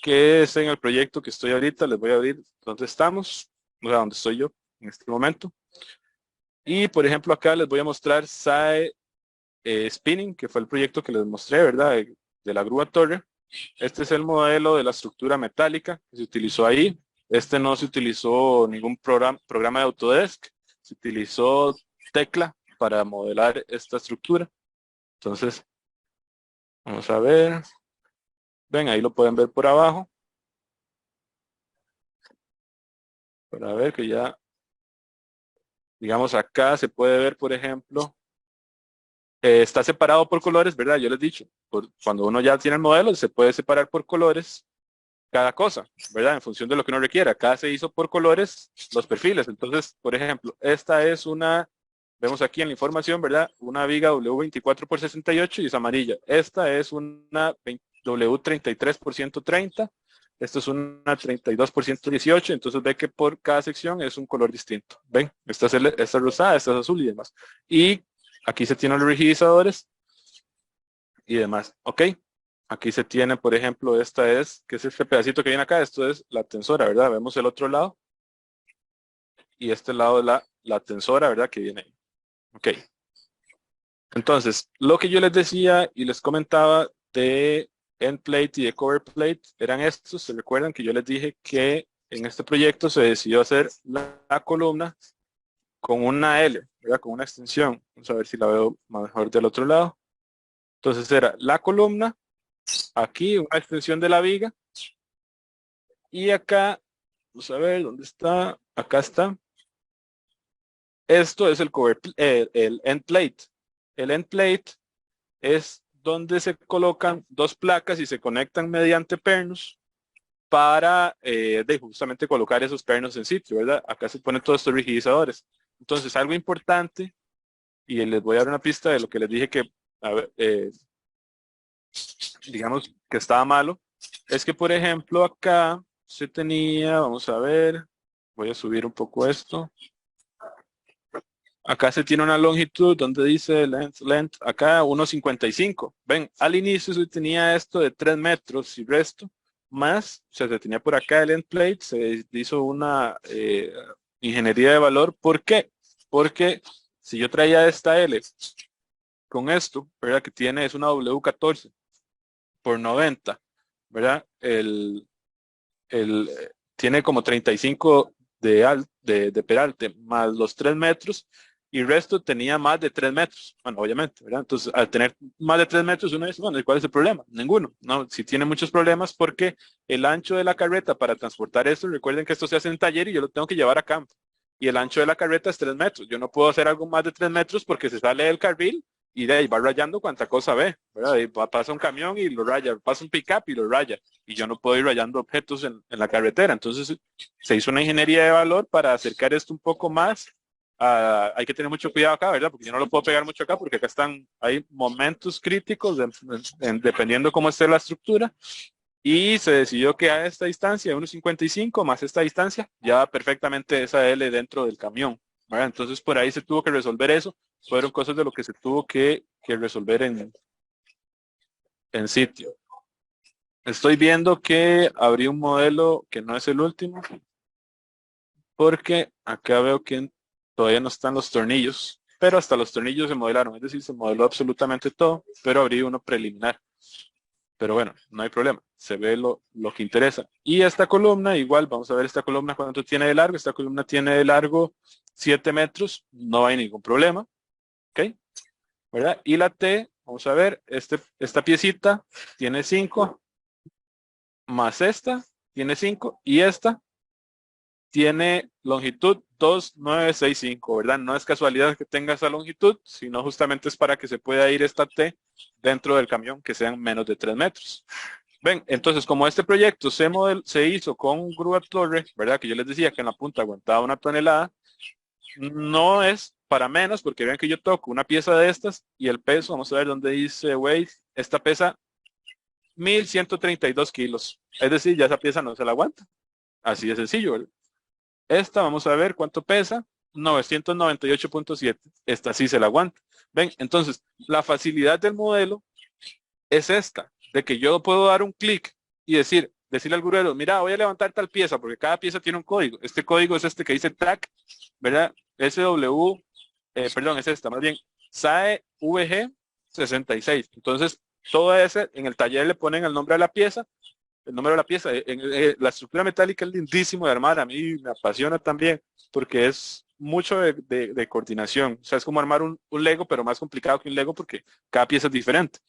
que es en el proyecto que estoy ahorita, les voy a abrir donde estamos, o sea, donde estoy yo en este momento. Y por ejemplo acá les voy a mostrar SAE Spinning, que fue el proyecto que les mostré, ¿verdad? De la grúa torre. Este es el modelo de la estructura metálica que se utilizó ahí. Este no se utilizó ningún programa de Autodesk, se utilizó Tecla para modelar esta estructura. Entonces, vamos a ver. Ven, ahí lo pueden ver por abajo. Para ver que ya, digamos acá se puede ver, por ejemplo, está separado por colores, ¿verdad? Yo les he dicho, cuando uno ya tiene el modelo, se puede separar por colores cada cosa, ¿verdad? En función de lo que uno requiera. Acá se hizo por colores los perfiles. Entonces, por ejemplo, esta es una, vemos aquí en la información, ¿verdad? Una viga W24x68 y es amarilla. Esta es una W33x130. Esto es una 32x118. Entonces ve que por cada sección es un color distinto. ¿Ven? Esta es rosada, esta es azul y demás. Y aquí se tienen los rigidizadores y demás. ¿Ok? Aquí se tiene, por ejemplo, que es este pedacito que viene acá, esto es la tensora, ¿verdad? Vemos el otro lado. Y este lado de la tensora, ¿verdad? Que viene ahí. Ok. Entonces, lo que yo les decía y les comentaba de end plate y de cover plate eran estos. ¿Se recuerdan que yo les dije que en este proyecto se decidió hacer la columna con una L, ¿verdad? Con una extensión. Vamos a ver si la veo mejor del otro lado. Entonces era la columna, aquí una extensión de la viga y acá, vamos a ver dónde está, acá está. Esto es el end plate. El end plate es donde se colocan dos placas y se conectan mediante pernos para justamente colocar esos pernos en sitio, ¿verdad? Acá se ponen todos estos rigidizadores. Entonces, algo importante, y les voy a dar una pista de lo que les dije que, a ver, digamos que estaba malo, es que, por ejemplo, acá se tenía, vamos a ver, voy a subir un poco esto. Acá se tiene una longitud donde dice length, acá 1.55. Ven, al inicio se tenía esto de 3 metros y resto, más, o sea, se tenía por acá el end plate, se hizo una ingeniería de valor. ¿Por qué? Porque si yo traía esta L con esto, ¿verdad? Que tiene, es una W14 por 90, ¿verdad? Tiene como 35 de peralte, más los 3 metros, y el resto tenía más de 3 metros. Bueno, obviamente, ¿verdad? Entonces, al tener más de 3 metros, uno dice, bueno, ¿y cuál es el problema? Ninguno. No, si tiene muchos problemas porque el ancho de la carreta para transportar esto, recuerden que esto se hace en taller y yo lo tengo que llevar a campo. Y el ancho de la carreta es 3 metros. Yo no puedo hacer algo más de 3 metros porque se sale del carril y de ahí va rayando cuanta cosa ve, ¿verdad? Y pasa un camión y lo raya, pasa un pick-up y lo raya. Y yo no puedo ir rayando objetos en la carretera. Entonces se hizo una ingeniería de valor para acercar esto un poco más. Hay que tener mucho cuidado acá, ¿verdad? Porque yo no lo puedo pegar mucho acá porque acá hay momentos críticos dependiendo cómo esté la estructura. Y se decidió que a esta distancia, 1.55 más esta distancia, ya perfectamente esa L dentro del camión, ¿verdad? Entonces por ahí se tuvo que resolver eso. Fueron cosas de lo que se tuvo que resolver en sitio. Estoy viendo que abrí un modelo que no es el último, porque acá veo que todavía no están los tornillos, pero hasta los tornillos se modelaron, es decir, se modeló absolutamente todo, pero abrí uno preliminar. Pero bueno, no hay problema, se ve lo que interesa. Y esta columna, igual, vamos a ver esta columna cuánto tiene de largo. Esta columna tiene de largo 7 metros, no hay ningún problema, ¿ok? ¿Verdad? Y la T, vamos a ver, esta piecita tiene 5, más esta tiene 5, y esta tiene longitud 2,965, ¿verdad? No es casualidad que tenga esa longitud, sino justamente es para que se pueda ir esta T dentro del camión, que sean menos de 3 metros. Ven, entonces como este proyecto se hizo con grúa torre, ¿verdad? Que yo les decía que en la punta aguantaba 1 tonelada, no es para menos, porque vean que yo toco una pieza de estas y el peso, vamos a ver dónde dice weight, esta pesa 1.132 kilos. Es decir, ya esa pieza no se la aguanta. Así de sencillo, ¿verdad? Esta, vamos a ver cuánto pesa, 998.7. Esta sí se la aguanta. Ven, entonces, la facilidad del modelo es esta, de que yo puedo dar un clic y decirle al gruero, mira, voy a levantar tal pieza, porque cada pieza tiene un código. Este código es este que dice TAC, ¿verdad? Perdón, es esta, más bien, SAE VG 66. Entonces, todo ese, en el taller le ponen el nombre de la pieza, el número de la pieza. La estructura metálica es lindísimo de armar, a mí me apasiona también, porque es mucho de coordinación. O sea, es como armar un Lego, pero más complicado que un Lego porque cada pieza es diferente,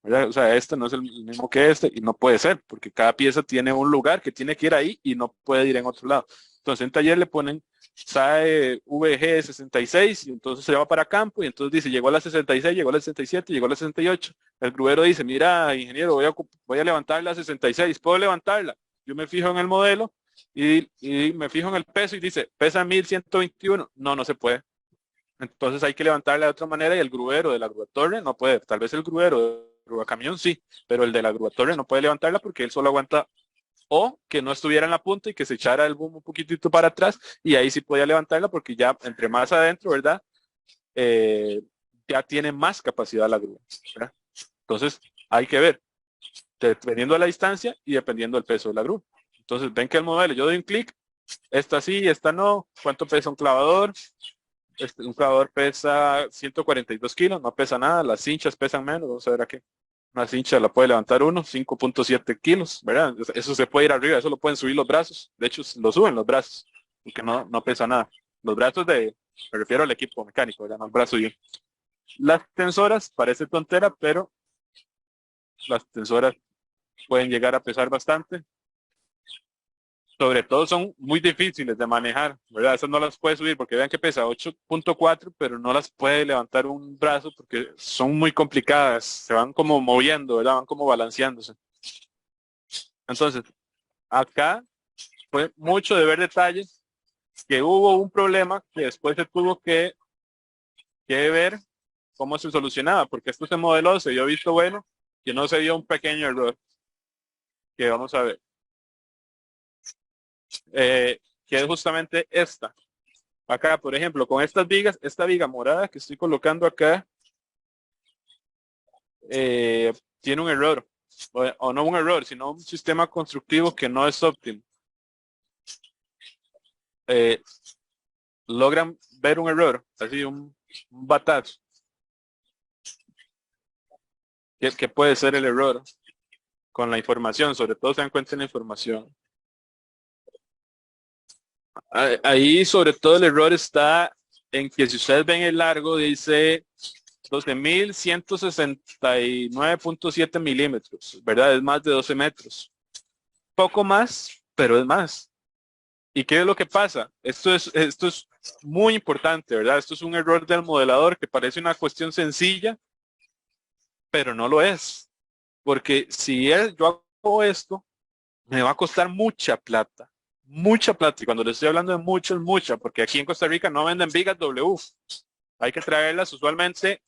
¿verdad? O sea, este no es el mismo que este y no puede ser, porque cada pieza tiene un lugar que tiene que ir ahí y no puede ir en otro lado. Entonces en taller le ponen SAE VG 66 y entonces se va para campo y entonces dice, llegó a la 66, llegó a la 67, llegó a la 68. El gruero dice, mira, ingeniero, voy a levantar la 66, ¿puedo levantarla? Yo me fijo en el modelo y me fijo en el peso y dice, pesa 1.121. No se puede. Entonces hay que levantarla de otra manera y el gruero de la grúa torre no puede. Tal vez el gruero de grúa camión sí, pero el de la grúa torre no puede levantarla porque él solo aguanta, o que no estuviera en la punta y que se echara el boom un poquitito para atrás y ahí sí podía levantarla porque ya entre más adentro, ¿verdad? Ya tiene más capacidad la grúa, ¿verdad? Entonces hay que ver, dependiendo de la distancia y dependiendo del peso de la grúa. Entonces ven que el modelo, yo doy un clic, esta sí, esta no. ¿Cuánto pesa un clavador? Un clavador pesa 142 kilos, no pesa nada. Las cinchas pesan menos, vamos a ver aquí. Una cincha la puede levantar uno, 5.7 kilos, ¿verdad? Eso se puede ir arriba, eso lo pueden subir los brazos. De hecho, lo suben los brazos, porque no pesa nada. Los brazos me refiero al equipo mecánico, ¿verdad? No el brazo yo. Las tensoras, parece tontera, pero las tensoras pueden llegar a pesar bastante. Sobre todo son muy difíciles de manejar, ¿verdad? Esas no las puede subir porque vean que pesa 8.4, pero no las puede levantar un brazo porque son muy complicadas, se van como moviendo, ¿verdad? Van como balanceándose. Entonces, acá fue mucho de ver detalles, que hubo un problema que después se tuvo que ver cómo se solucionaba, porque esto se modeló, se dio visto bueno, que no se dio un pequeño error, que vamos a ver, que es justamente esta. Acá, por ejemplo, con estas vigas, esta viga morada que estoy colocando acá, tiene un error, o no un error, sino un sistema constructivo que no es óptimo. Logran ver un error, así un batazo. ¿Qué puede ser el error con la información? Sobre todo se dan cuenta en la información. Ahí sobre todo el error está en que si ustedes ven el largo dice 12.169.7 milímetros, ¿verdad? Es más de 12 metros. Poco más, pero es más. ¿Y qué es lo que pasa? Esto es muy importante, ¿verdad? Esto es un error del modelador que parece una cuestión sencilla, pero no lo es. Porque si yo hago esto, me va a costar mucha plata. Mucha plata. Y cuando les estoy hablando de mucho, es mucha, porque aquí en Costa Rica no venden vigas W. Hay que traerlas usualmente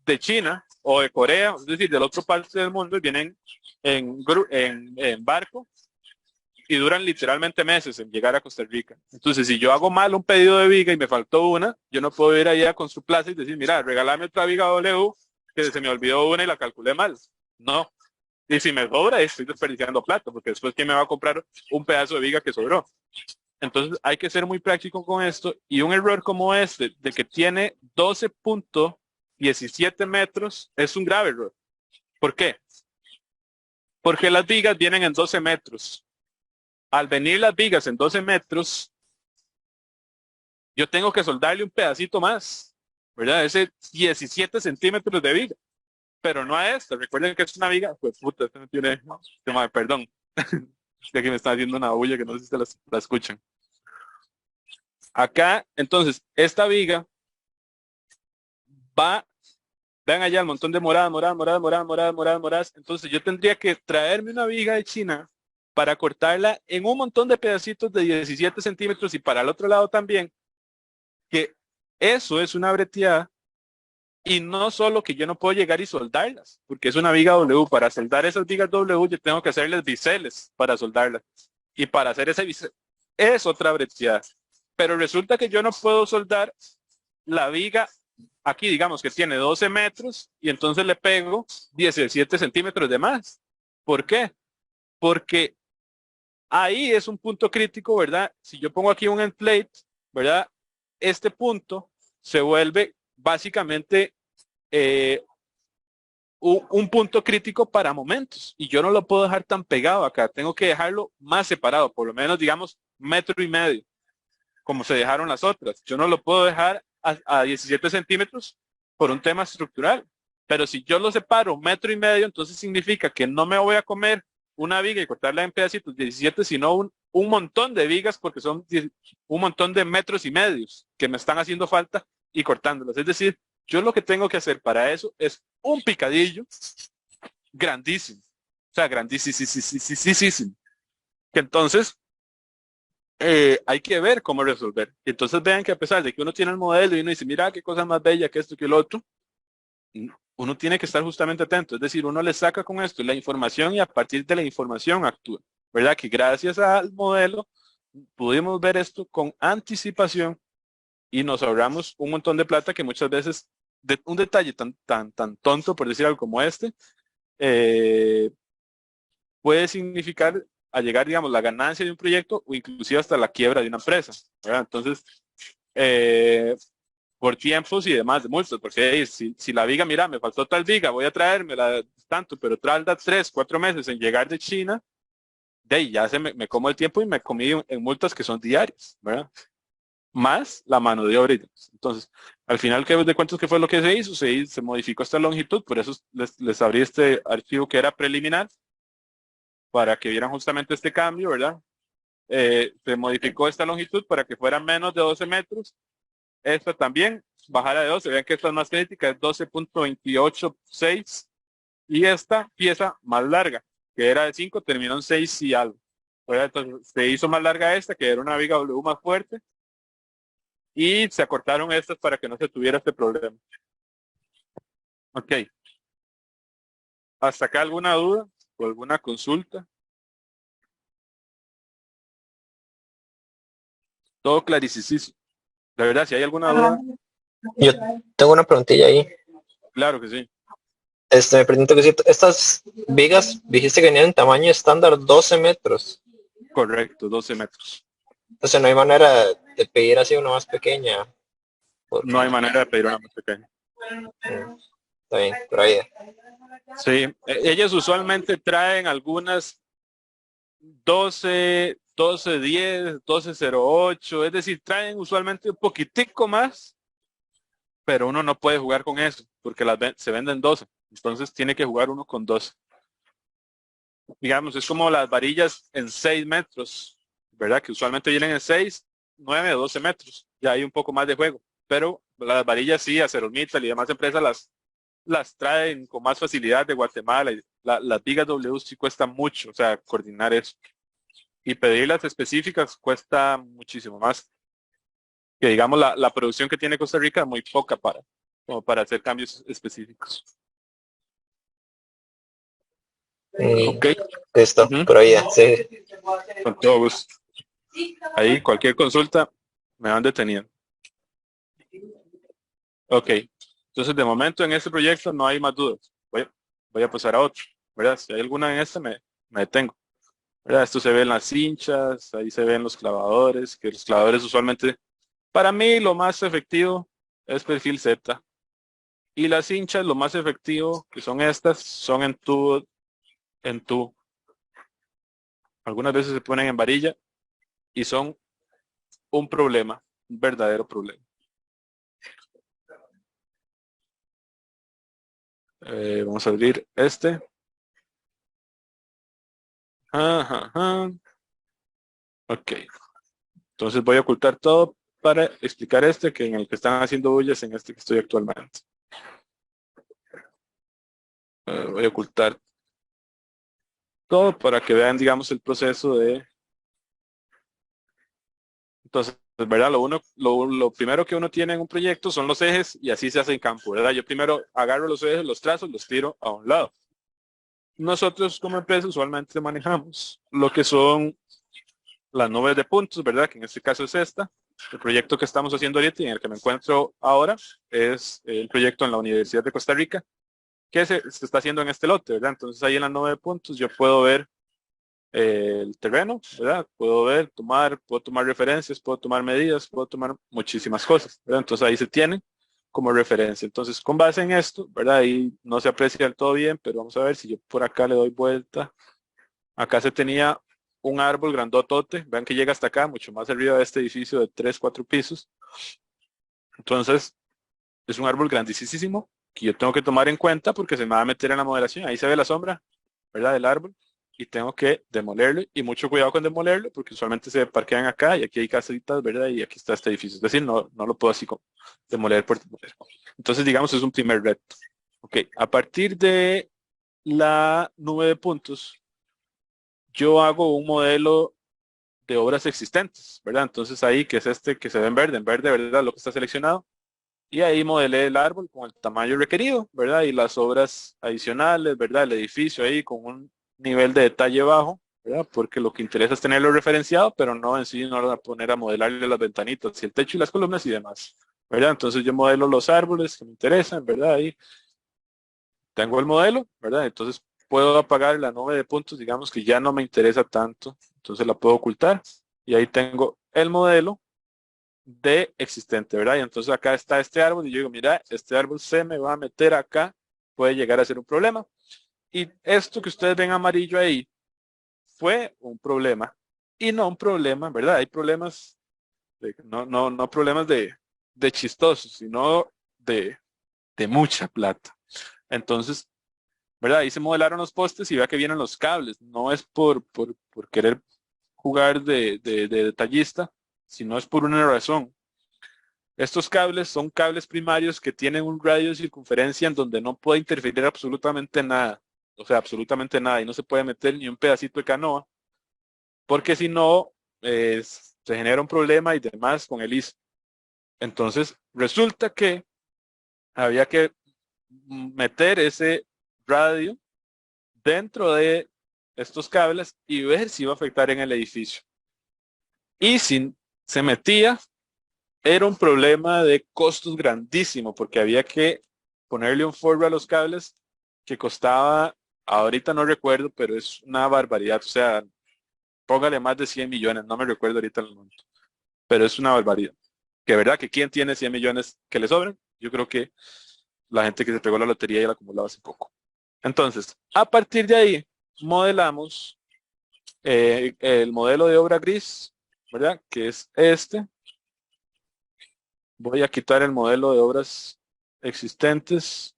de China o de Corea, es decir, de la otra parte del mundo, y vienen en barco y duran literalmente meses en llegar a Costa Rica. Entonces, si yo hago mal un pedido de viga y me faltó una, yo no puedo ir allá con su plaza y decir, mira, regálame otra viga W, que se me olvidó una y la calculé mal. No. Y si me sobra, estoy desperdiciando plata, porque después, ¿quién me va a comprar un pedazo de viga que sobró? Entonces, hay que ser muy práctico con esto. Y un error como este, de que tiene 12.17 metros, es un grave error. ¿Por qué? Porque las vigas vienen en 12 metros. Al venir las vigas en 12 metros, yo tengo que soldarle un pedacito más, ¿verdad? Ese 17 centímetros de viga, pero no a esta. Recuerden que es una viga, pues puta, este no tiene, perdón. Es que aquí me está haciendo una bulla que no sé si la escuchan. Acá, entonces, esta viga va, vean allá el montón de moradas. Entonces yo tendría que traerme una viga de China para cortarla en un montón de pedacitos de 17 centímetros y para el otro lado también, que eso es una breteada. Y no solo que yo no puedo llegar y soldarlas, porque es una viga W. Para soldar esas vigas W yo tengo que hacerles biseles para soldarlas. Y para hacer ese bisel es otra breteada. Pero resulta que yo no puedo soldar la viga aquí, digamos que tiene 12 metros y entonces le pego 17 centímetros de más. ¿Por qué? Porque ahí es un punto crítico, ¿verdad? Si yo pongo aquí un end plate, ¿verdad? Este punto se vuelve básicamente un punto crítico para momentos y yo no lo puedo dejar tan pegado acá, tengo que dejarlo más separado, por lo menos digamos 1,5 metros, como se dejaron las otras. Yo no lo puedo dejar a 17 centímetros por un tema estructural, pero si yo lo separo 1,5 metros, entonces significa que no me voy a comer una viga y cortarla en pedacitos 17, sino un montón de vigas, porque son un montón de 1,5 metros que me están haciendo falta y cortándolas. Es decir, yo lo que tengo que hacer para eso es un picadillo grandísimo. O sea, grandísimo. Que entonces hay que ver cómo resolver. Y entonces vean que a pesar de que uno tiene el modelo y uno dice, mira qué cosa más bella que esto que el otro, uno tiene que estar justamente atento. Es decir, uno le saca con esto la información y a partir de la información actúa. ¿Verdad? Que gracias al modelo pudimos ver esto con anticipación y nos ahorramos un montón de plata que muchas veces un detalle tan tonto, por decir algo como este, puede significar a llegar, digamos, la ganancia de un proyecto o inclusive hasta la quiebra de una empresa, ¿verdad? Entonces, por tiempos y demás de multas, porque si la viga, mira, me faltó tal viga, voy a traérmela tanto, pero tarda 3, 4 meses en llegar de China, de ahí ya me como el tiempo y me comí en multas que son diarias, ¿verdad? Más la mano de obra. Entonces, al final de cuentas, ¿qué fue lo que se hizo? Se modificó esta longitud, por eso les abrí este archivo que era preliminar, para que vieran justamente este cambio, ¿verdad? se modificó esta longitud para que fuera menos de 12 metros. Esta también bajara de 12. Vean que esta es más crítica, es 12.286. Y esta pieza más larga, que era de 5, terminó en 6 y algo. Entonces se hizo más larga esta, que era una viga W más fuerte. Y se acortaron estas para que no se tuviera este problema. Ok. ¿Hasta acá alguna duda o alguna consulta? Todo clarísimo. La verdad, si hay alguna duda, Yo tengo una preguntilla ahí. claro que sí. Me pregunto que si estas vigas dijiste que tenían tamaño estándar 12 metros. Correcto, 12 metros. Entonces no hay manera de pedir así una más pequeña. No hay manera de pedir una más pequeña. Está bien, por ahí. Sí, ellas usualmente traen algunas 12, 12.10, 12.08, es decir, traen usualmente un poquitico más, pero uno no puede jugar con eso, porque se venden 12, entonces tiene que jugar uno con 12. Digamos, es como las varillas en 6 metros, ¿verdad? Que usualmente vienen en 6, 9 o 12 metros, ya hay un poco más de juego, pero las varillas sí, Acerolmetal y demás empresas las traen con más facilidad de Guatemala. Las vigas W sí cuesta mucho, o sea, coordinar eso. Y pedirlas específicas cuesta muchísimo más. Que digamos, la producción que tiene Costa Rica es muy poca como para hacer cambios específicos. Ok. Listo, Ujú. por ahí, sí. Con todo gusto. Ahí, cualquier consulta, me van deteniendo. Ok. Entonces, de momento, en este proyecto no hay más dudas. Voy a pasar a otro, ¿verdad? Si hay alguna en este, me detengo. ¿Verdad? Esto se ve en las cinchas, ahí se ven los clavadores, que los clavadores usualmente, para mí, lo más efectivo es perfil Z. Y las cinchas, lo más efectivo, que son estas, son en tubo. Algunas veces se ponen en varilla y son un problema, un verdadero problema. Vamos a abrir este. Ajá, ajá. Ok. Entonces voy a ocultar todo para explicar este, que en el que están haciendo bullas, en este que estoy actualmente. Voy a ocultar todo para que vean, digamos, el proceso de... Entonces, ¿verdad? Lo primero que uno tiene en un proyecto son los ejes y así se hace en campo, ¿verdad? Yo primero agarro los ejes, los trazos, los tiro a un lado. Nosotros como empresa usualmente manejamos lo que son las nubes de puntos, ¿verdad? Que en este caso es esta. El proyecto que estamos haciendo ahorita y en el que me encuentro ahora es el proyecto en la Universidad de Costa Rica, que se está haciendo en este lote, ¿verdad? Entonces ahí en la nube de puntos yo puedo ver el terreno, ¿verdad? Puedo tomar referencias, puedo tomar medidas, puedo tomar muchísimas cosas, ¿verdad? Entonces ahí se tiene como referencia. Entonces con base en esto, ¿verdad? Ahí no se aprecia del todo bien, pero vamos a ver si yo por acá le doy vuelta. Acá se tenía un árbol grandotote, vean que llega hasta acá, mucho más arriba de este edificio de 3, 4 pisos. Entonces es un árbol grandísimo que yo tengo que tomar en cuenta porque se me va a meter en la modelación. Ahí se ve la sombra, ¿verdad? Del árbol. Y tengo que demolerlo y mucho cuidado con demolerlo porque usualmente se parquean acá y aquí hay casitas, ¿verdad? Y aquí está este edificio. Es decir, no lo puedo así como demoler por demoler. Entonces, digamos, es un primer reto. Ok, a partir de la nube de puntos, yo hago un modelo de obras existentes, ¿verdad? Entonces ahí, que es este que se ve en verde, ¿verdad? Lo que está seleccionado. Y ahí modelé el árbol con el tamaño requerido, ¿verdad? Y las obras adicionales, ¿verdad? El edificio ahí con un nivel de detalle bajo, ¿verdad? Porque lo que interesa es tenerlo referenciado, pero no en sí no a poner a modelarle las ventanitas y el techo y las columnas y demás, ¿verdad? Entonces yo modelo los árboles que me interesan, ¿verdad? Ahí tengo el modelo, ¿verdad? Entonces puedo apagar la nube de puntos, digamos que ya no me interesa tanto, entonces la puedo ocultar y ahí tengo el modelo de existente, ¿verdad? Y entonces acá está este árbol y yo digo, mira, este árbol se me va a meter acá, puede llegar a ser un problema. Y esto que ustedes ven amarillo ahí fue un problema y no un problema, ¿verdad? Hay problemas, no problemas de chistosos, sino de mucha plata. Entonces, ¿verdad? Ahí se modelaron los postes y vea que vienen los cables. No es por querer jugar de detallista, sino es por una razón. Estos cables son cables primarios que tienen un radio de circunferencia en donde no puede interferir absolutamente nada. O sea, absolutamente nada. Y no se puede meter ni un pedacito de canoa. Porque si no, se genera un problema y demás con el ISO. Entonces, resulta que había que meter ese radio dentro de estos cables y ver si iba a afectar en el edificio. Y si se metía, era un problema de costos grandísimo, porque había que ponerle un forro a los cables que costaba, ahorita no recuerdo, pero es una barbaridad. O sea, póngale más de 100 millones, no me recuerdo ahorita el monto, pero es una barbaridad. Que verdad que ¿quién tiene 100 millones que le sobren? Yo creo que la gente que se pegó la lotería ya la acumulaba hace poco. Entonces, a partir de ahí, modelamos el modelo de obra gris, ¿verdad? Que es este. Voy a quitar el modelo de obras existentes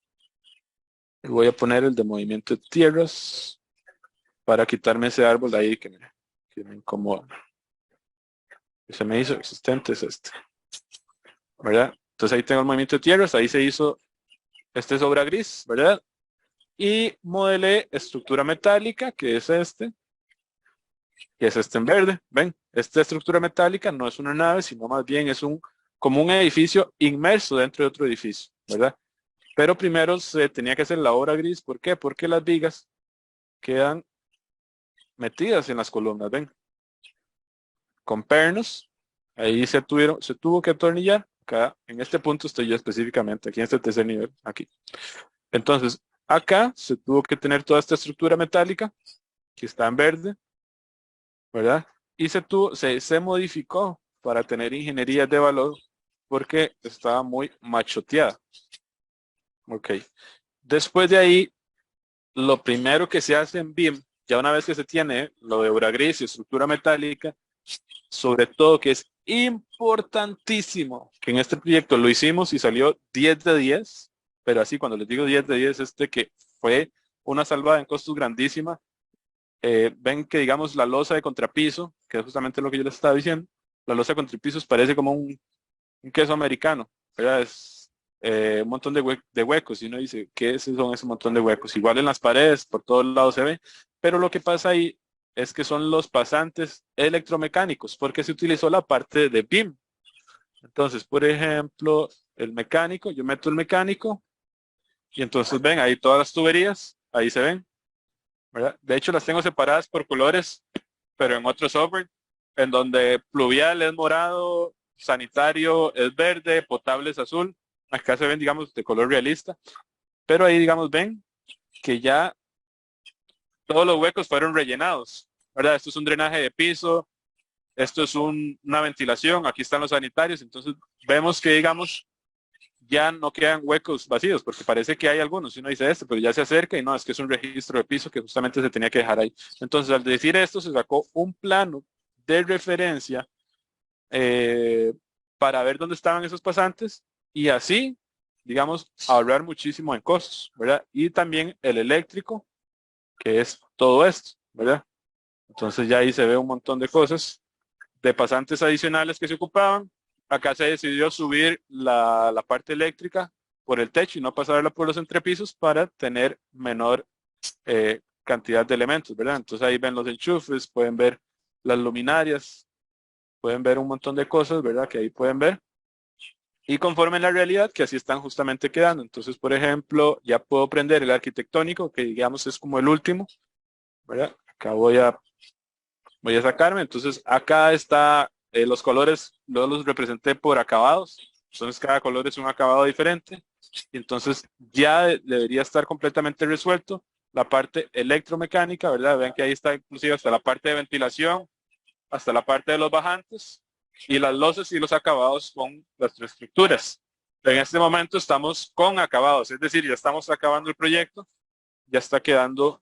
y voy a poner el de movimiento de tierras para quitarme ese árbol de ahí que me incomoda. Que se me hizo existente es este, ¿verdad? Entonces ahí tengo el movimiento de tierras, ahí se hizo, este es obra gris, ¿verdad? Y modelé estructura metálica, que es este en verde. ¿Ven? Esta estructura metálica no es una nave, sino más bien es como un edificio inmerso dentro de otro edificio, ¿verdad? Pero primero se tenía que hacer la obra gris. ¿Por qué? Porque las vigas quedan metidas en las columnas, ¿ven? Con pernos, ahí se tuvo que atornillar. Acá, en este punto estoy yo específicamente, aquí en este tercer nivel, aquí. Entonces, acá se tuvo que tener toda esta estructura metálica, que está en verde, ¿verdad? Y se modificó para tener ingeniería de valor porque estaba muy machoteada. Ok. Después de ahí, lo primero que se hace en BIM, ya una vez que se tiene lo de obra gris y estructura metálica, sobre todo que es importantísimo, que en este proyecto lo hicimos y salió 10 de 10, pero así cuando les digo 10 de 10, que fue una salvada en costos grandísima. Ven que digamos la losa de contrapiso, que es justamente lo que yo les estaba diciendo, la losa de contrapisos parece como un queso americano, ¿verdad? Es un montón de huecos y uno dice, ¿qué son ese montón de huecos? Igual en las paredes, por todos lados se ve, pero lo que pasa ahí es que son los pasantes electromecánicos, porque se utilizó la parte de BIM. Entonces, por ejemplo, el mecánico, yo meto el mecánico y entonces ven ahí todas las tuberías, ahí se ven, ¿verdad? De hecho, las tengo separadas por colores, pero en otro software, en donde pluvial es morado, sanitario es verde, potable es azul. Acá se ven, digamos, de color realista. Pero ahí, digamos, ven que ya todos los huecos fueron rellenados, ¿verdad? Esto es un drenaje de piso, esto es una ventilación, aquí están los sanitarios. Entonces, vemos que, digamos, ya no quedan huecos vacíos, porque parece que hay algunos, y uno dice pero ya se acerca y no, es que es un registro de piso que justamente se tenía que dejar ahí. Entonces, al decir esto, se sacó un plano de referencia para ver dónde estaban esos pasantes y así, digamos, ahorrar muchísimo en costos, ¿verdad? Y también el eléctrico, que es todo esto, ¿verdad? Entonces ya ahí se ve un montón de cosas, de pasantes adicionales que se ocupaban. Acá se decidió subir la parte eléctrica por el techo y no pasarla por los entrepisos para tener menor cantidad de elementos, ¿verdad? Entonces ahí ven los enchufes, pueden ver las luminarias, pueden ver un montón de cosas, ¿verdad? Que ahí pueden ver. Y conforme en la realidad, que así están justamente quedando. Entonces, por ejemplo, ya puedo prender el arquitectónico, que digamos es como el último, ¿verdad? Acá voy a sacarme. Entonces, acá está los colores, luego los representé por acabados. Entonces, cada color es un acabado diferente. Y entonces, ya debería estar completamente resuelto la parte electromecánica, ¿verdad? Vean que ahí está inclusive hasta la parte de ventilación, hasta la parte de los bajantes y las losas y los acabados con las estructuras. En este momento estamos con acabados, es decir, ya estamos acabando el proyecto, ya está quedando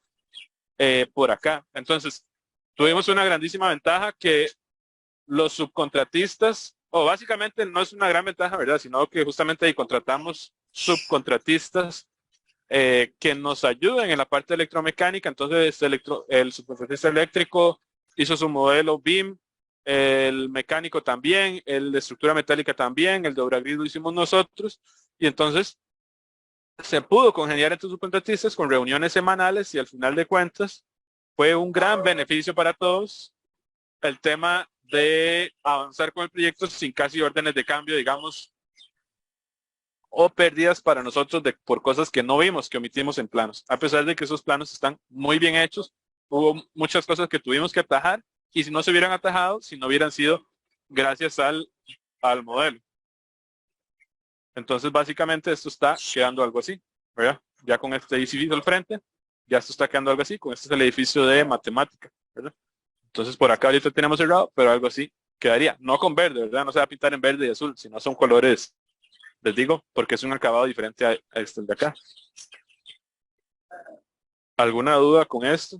por acá. Entonces, tuvimos una grandísima ventaja que los subcontratistas, o básicamente no es una gran ventaja, ¿verdad? Sino que justamente ahí contratamos subcontratistas que nos ayuden en la parte electromecánica. Entonces, el subcontratista eléctrico hizo su modelo BIM, el mecánico también, el de estructura metálica también, el de obra gris lo hicimos nosotros, y entonces se pudo congeniar entre subcontratistas con reuniones semanales y al final de cuentas fue un gran beneficio para todos el tema de avanzar con el proyecto sin casi órdenes de cambio, digamos, o pérdidas para nosotros por cosas que no vimos, que omitimos en planos. A pesar de que esos planos están muy bien hechos, hubo muchas cosas que tuvimos que atajar y si no se hubieran atajado, si no hubieran sido gracias al modelo. Entonces, básicamente, esto está quedando algo así, ¿verdad? Ya con este edificio al frente, ya esto está quedando algo así. Con este es el edificio de matemática, ¿verdad? Entonces, por acá ahorita tenemos cerrado, pero algo así quedaría. No con verde, ¿verdad? No se va a pintar en verde y azul, sino son colores, les digo, porque es un acabado diferente a este de acá. ¿Alguna duda con esto?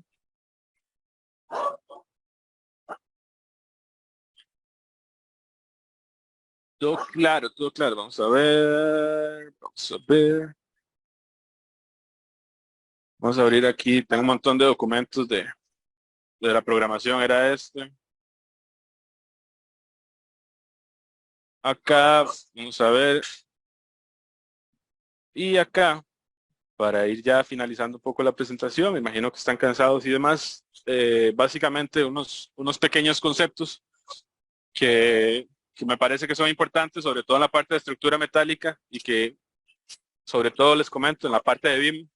Todo claro, todo claro. Vamos a ver. Vamos a ver. Vamos a abrir aquí. Tengo un montón de documentos de la programación. Era este. Acá, vamos a ver. Y acá, para ir ya finalizando un poco la presentación, me imagino que están cansados y demás. Básicamente unos pequeños conceptos que me parece que son importantes, sobre todo en la parte de estructura metálica y que sobre todo les comento en la parte de BIM,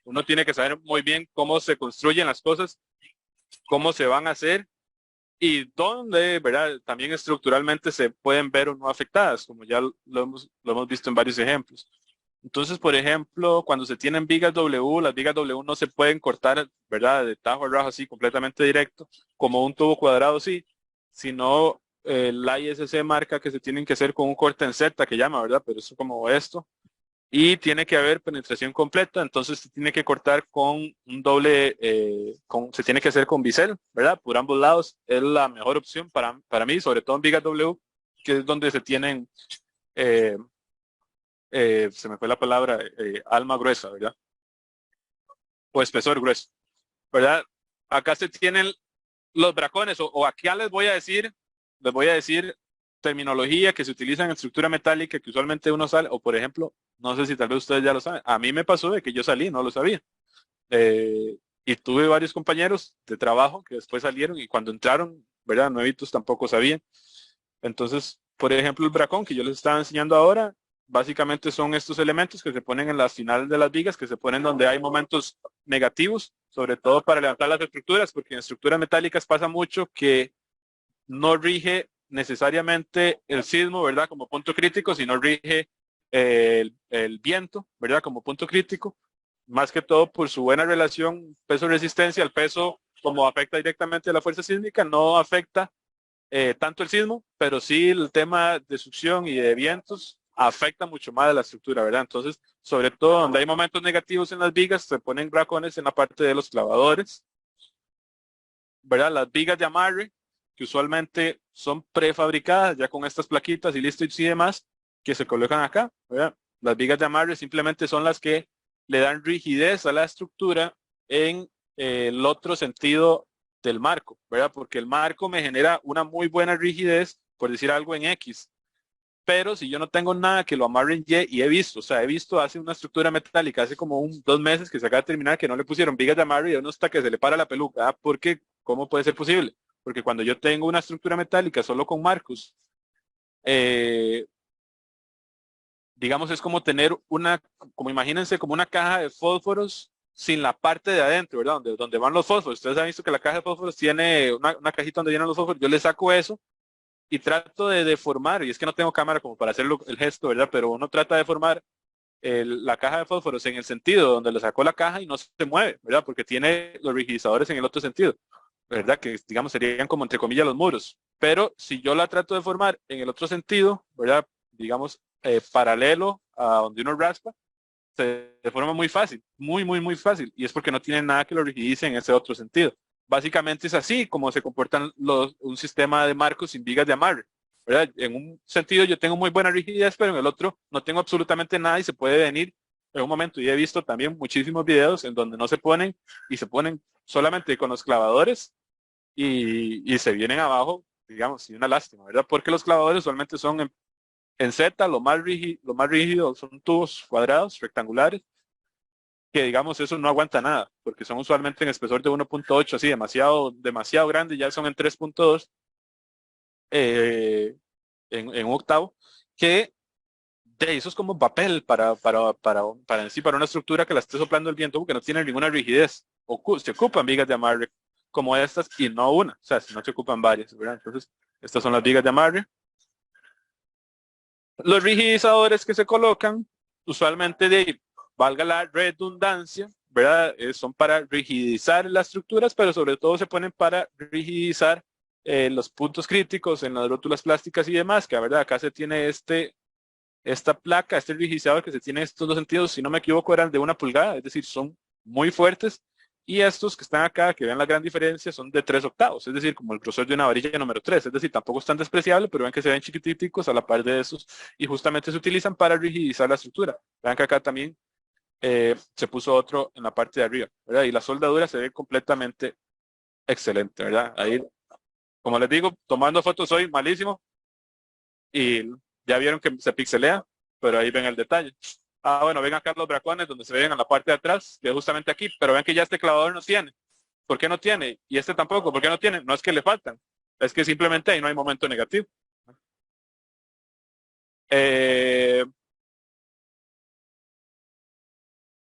uno tiene que saber muy bien cómo se construyen las cosas, cómo se van a hacer y dónde, ¿verdad? También estructuralmente se pueden ver o no afectadas, como ya lo hemos visto en varios ejemplos. Entonces, por ejemplo, cuando se tienen vigas W, las vigas W no se pueden cortar, ¿verdad? De tajo al rajo así completamente directo, como un tubo cuadrado sí, sino la ISC marca que se tienen que hacer con un corte en Z que llama, ¿verdad? Pero eso como esto. Y tiene que haber penetración completa, entonces se tiene que cortar con un doble, se tiene que hacer con bisel, ¿verdad? Por ambos lados es la mejor opción para mí, sobre todo en vigas W, que es donde se tienen, se me fue la palabra, alma gruesa, ¿verdad? O espesor grueso, ¿verdad? Acá se tienen los bracones, o aquí ya les voy a decir terminología que se utiliza en estructura metálica que usualmente uno sale, o por ejemplo, no sé si tal vez ustedes ya lo saben, a mí me pasó de que yo salí, no lo sabía. Y tuve varios compañeros de trabajo que después salieron y cuando entraron, ¿verdad? Nuevitos tampoco sabían. Entonces, por ejemplo, el bracón que yo les estaba enseñando ahora, básicamente son estos elementos que se ponen en la final de las vigas, que se ponen donde hay momentos negativos, sobre todo para levantar las estructuras, porque en estructuras metálicas pasa mucho que no rige necesariamente el sismo, ¿verdad? Como punto crítico, sino rige el viento, ¿verdad? Como punto crítico, más que todo por su buena relación peso-resistencia. El peso, como afecta directamente a la fuerza sísmica, no afecta tanto el sismo, pero sí el tema de succión y de vientos afecta mucho más a la estructura, ¿verdad? Entonces, sobre todo donde hay momentos negativos en las vigas, se ponen bracones en la parte de los clavadores, ¿verdad? Las vigas de amarre, que usualmente son prefabricadas ya con estas plaquitas y listo y demás, que se colocan acá, ¿verdad? Las vigas de amarre simplemente son las que le dan rigidez a la estructura en el otro sentido del marco, ¿verdad? Porque el marco me genera una muy buena rigidez, por decir algo en X, pero si yo no tengo nada que lo amarre en Y, y he visto hace una estructura metálica, hace como 2 meses que se acaba de terminar, que no le pusieron vigas de amarre y uno hasta que se le para la peluca. ¿Ah? ¿Por qué? ¿Cómo puede ser posible? Porque cuando yo tengo una estructura metálica solo con marcos, digamos, es como tener como imagínense, como una caja de fósforos sin la parte de adentro, ¿verdad? Donde van los fósforos. Ustedes han visto que la caja de fósforos tiene una cajita donde vienen los fósforos. Yo le saco eso y trato de deformar, y es que no tengo cámara como para hacer el gesto, ¿verdad? Pero uno trata de deformar la caja de fósforos en el sentido donde le sacó la caja y no se mueve, ¿verdad? Porque tiene los rigidizadores en el otro sentido, ¿verdad? Que digamos serían como entre comillas los muros. Pero si yo la trato de formar en el otro sentido, ¿verdad? Digamos, paralelo a donde uno raspa, se deforma muy fácil, muy fácil. Y es porque no tiene nada que lo rigidice en ese otro sentido. Básicamente es así como se comportan un sistema de marcos sin vigas de amarre, ¿verdad? En un sentido yo tengo muy buena rigidez, pero en el otro no tengo absolutamente nada y se puede venir en un momento. Y he visto también muchísimos videos en donde no se ponen y se ponen solamente con los clavadores y se vienen abajo, digamos, y una lástima, ¿verdad? Porque los clavadores usualmente son en Z, lo más rígido son tubos cuadrados, rectangulares, que digamos eso no aguanta nada, porque son usualmente en espesor de 1.8, así demasiado grande, ya son en 3.2, en un octavo, que de eso es como papel en sí, para una estructura que la esté soplando el viento, porque no tiene ninguna rigidez. Se ocupan vigas de amarre como estas y no una, o sea, si no se ocupan varias, ¿verdad? Entonces, estas son las vigas de amarre. Los rigidizadores que se colocan, usualmente valga la redundancia, ¿verdad? Son para rigidizar las estructuras, pero sobre todo se ponen para rigidizar los puntos críticos en las rótulas plásticas y demás, que la verdad acá se tiene esta placa, este rigidizador que se tiene en estos dos sentidos, si no me equivoco, eran de 1 pulgada, es decir, son muy fuertes. Y estos que están acá, que vean la gran diferencia, son de 3/8, es decir, como el grosor de una varilla número 3, es decir, tampoco es tan despreciable, pero ven que se ven chiquititicos a la par de esos y justamente se utilizan para rigidizar la estructura. Vean que acá también se puso otro en la parte de arriba, ¿verdad? Y la soldadura se ve completamente excelente, ¿verdad? Ahí, como les digo, tomando fotos soy malísimo y ya vieron que se pixelea, pero ahí ven el detalle. Ah, bueno, ven acá los bracones donde se ven en la parte de atrás, que es justamente aquí, pero ven que ya este clavador no tiene. ¿Por qué no tiene? Y este tampoco, ¿por qué no tiene? No es que le faltan, es que simplemente ahí no hay momento negativo.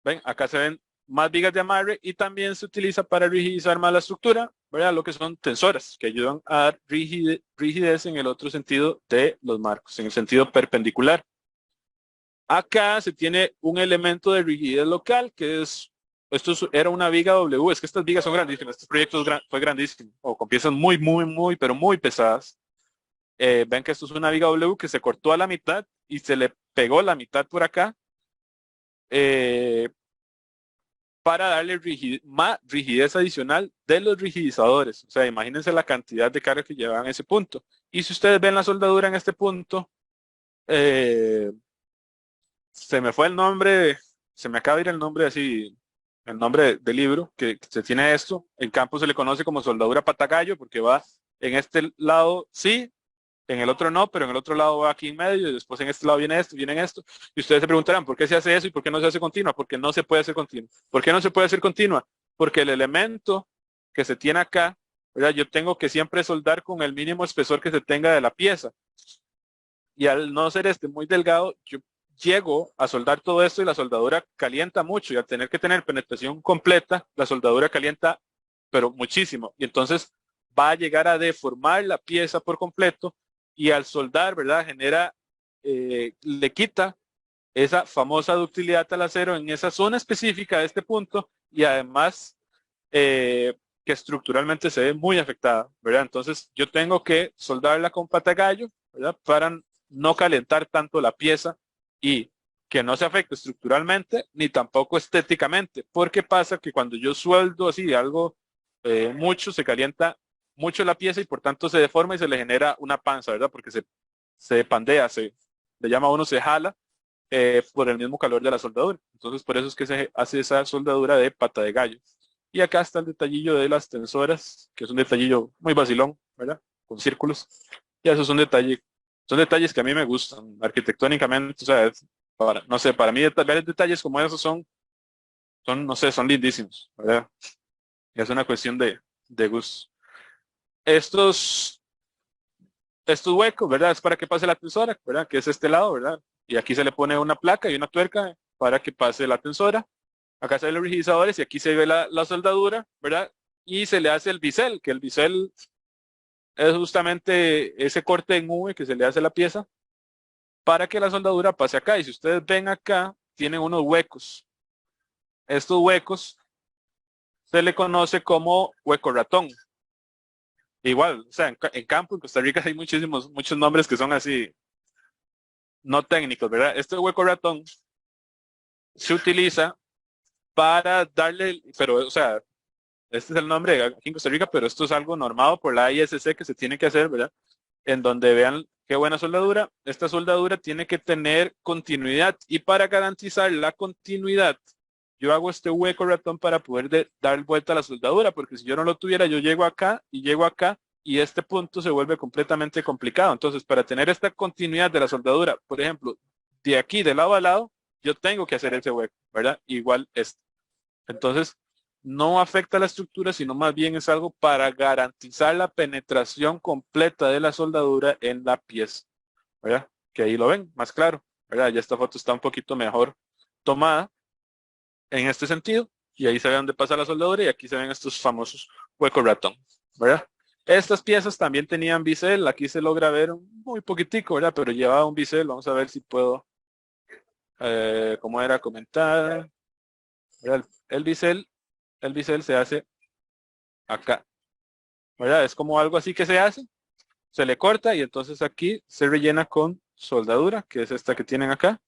Ven, acá se ven más vigas de amarre y también se utiliza para rigidizar más la estructura, ¿verdad? Lo que son tensoras, que ayudan a dar rigidez en el otro sentido de los marcos, en el sentido perpendicular. Acá se tiene un elemento de rigidez local, que era una viga W, es que estas vigas son grandísimas, este proyecto fue grandísimo, o con piezas pero muy pesadas. Ven que esto es una viga W que se cortó a la mitad y se le pegó la mitad por acá, para darle más rigidez adicional de los rigidizadores. O sea, imagínense la cantidad de carga que llevan a ese punto. Y si ustedes ven la soldadura en este punto, se me fue el nombre, se me acaba de ir el nombre así, el nombre del libro que se tiene esto. En campo se le conoce como soldadura patagallo porque va en este lado sí, en el otro no, pero en el otro lado va aquí en medio y después en este lado viene esto. Y ustedes se preguntarán, ¿por qué se hace eso y por qué no se hace continua? Porque no se puede hacer continua. ¿Por qué no se puede hacer continua? Porque el elemento que se tiene acá, ¿verdad? Yo tengo que siempre soldar con el mínimo espesor que se tenga de la pieza. Y al no ser muy delgado, yo llego a soldar todo esto y la soldadura calienta mucho y al tener que tener penetración completa, la soldadura calienta pero muchísimo. Y entonces va a llegar a deformar la pieza por completo y al soldar, ¿verdad? Le quita esa famosa ductilidad al acero en esa zona específica de este punto y además que estructuralmente se ve muy afectada, ¿verdad? Entonces yo tengo que soldarla con patagallo, ¿verdad? Para no calentar tanto la pieza y que no se afecte estructuralmente ni tampoco estéticamente, porque pasa que cuando yo sueldo así algo mucho, se calienta mucho la pieza y por tanto se deforma y se le genera una panza, ¿verdad? Porque se pandea, le llama a uno, se jala por el mismo calor de la soldadura. Entonces por eso es que se hace esa soldadura de pata de gallo. Y acá está el detallillo de las tensoras, que es un detallillo muy vacilón, ¿verdad? Con círculos. Y eso es un detalle, son detalles que a mí me gustan arquitectónicamente, o sea, no sé, para mí ver detalles como esos no sé, son lindísimos, ¿verdad? Y es una cuestión de gusto. Estos huecos, ¿verdad? Es para que pase la tensora, ¿verdad? Que es este lado, ¿verdad? Y aquí se le pone una placa y una tuerca para que pase la tensora. Acá se ven los rigidizadores y aquí se ve la soldadura, ¿verdad? Y se le hace el bisel, que el bisel es justamente ese corte en V que se le hace a la pieza para que la soldadura pase acá. Y si ustedes ven acá, tienen unos huecos. Estos huecos se le conoce como hueco ratón. Igual, o sea, en campo, en Costa Rica hay muchos nombres que son así, no técnicos, ¿verdad? Este hueco ratón se utiliza para darle, pero, o sea, este es el nombre aquí en Costa Rica, pero esto es algo normado por la ISC que se tiene que hacer, ¿verdad? En donde vean qué buena soldadura. Esta soldadura tiene que tener continuidad y para garantizar la continuidad, yo hago este hueco ratón para poder dar vuelta a la soldadura, porque si yo no lo tuviera, yo llego acá y este punto se vuelve completamente complicado. Entonces, para tener esta continuidad de la soldadura, por ejemplo, de aquí, de lado a lado, yo tengo que hacer ese hueco, ¿verdad? Igual este. Entonces, no afecta la estructura, sino más bien es algo para garantizar la penetración completa de la soldadura en la pieza, ¿verdad? Que ahí lo ven, más claro, ¿verdad? Ya esta foto está un poquito mejor tomada en este sentido, y ahí se ve dónde pasa la soldadura y aquí se ven estos famosos huecos ratón, ¿verdad? Estas piezas también tenían bisel, aquí se logra ver muy poquitico, ¿verdad? Pero llevaba un bisel, vamos a ver si puedo, ¿cómo era comentar? ¿Verdad? El bisel se hace acá, ¿verdad? Es como algo así que se hace, se le corta y entonces aquí se rellena con soldadura, que es esta que tienen acá,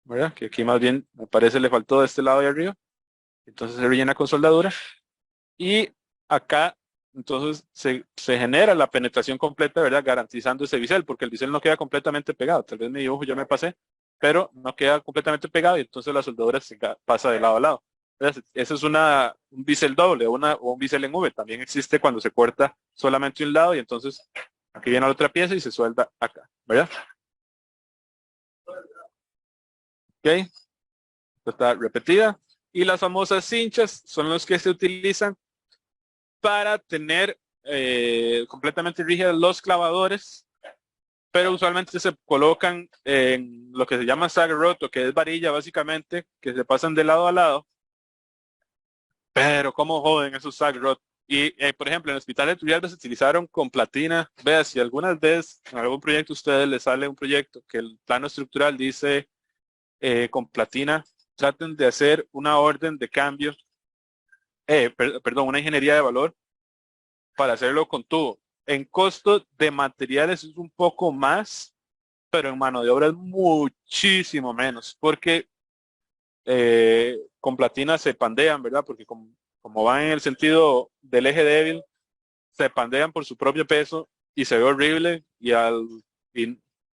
¿verdad? Que aquí más bien me parece le faltó de este lado de arriba, entonces se rellena con soldadura y acá entonces se genera la penetración completa, ¿verdad? Garantizando ese bisel, porque el bisel no queda completamente pegado, tal vez mi dibujo yo me pasé, pero no queda completamente pegado y entonces la soldadura se pasa de lado a lado. Eso es un bisel doble o un bisel en V. También existe cuando se corta solamente un lado y entonces aquí viene la otra pieza y se suelda acá, ¿verdad? Ok, esto está repetida. Y las famosas cinchas son los que se utilizan para tener completamente rígidos los clavadores, pero usualmente se colocan en lo que se llama sag rod, que es varilla básicamente, que se pasan de lado a lado. Pero cómo joden esos sag rod. Y por ejemplo, en el Hospital de Turrialba se utilizaron con platina. Vea, si algunas veces en algún proyecto a ustedes les sale un proyecto que el plano estructural dice con platina, traten de hacer una orden de cambio, perdón, una ingeniería de valor para hacerlo con tubo. En costo de materiales es un poco más, pero en mano de obra es muchísimo menos, porque con platina se pandean, ¿verdad? Porque como van en el sentido del eje débil, se pandean por su propio peso y se ve horrible y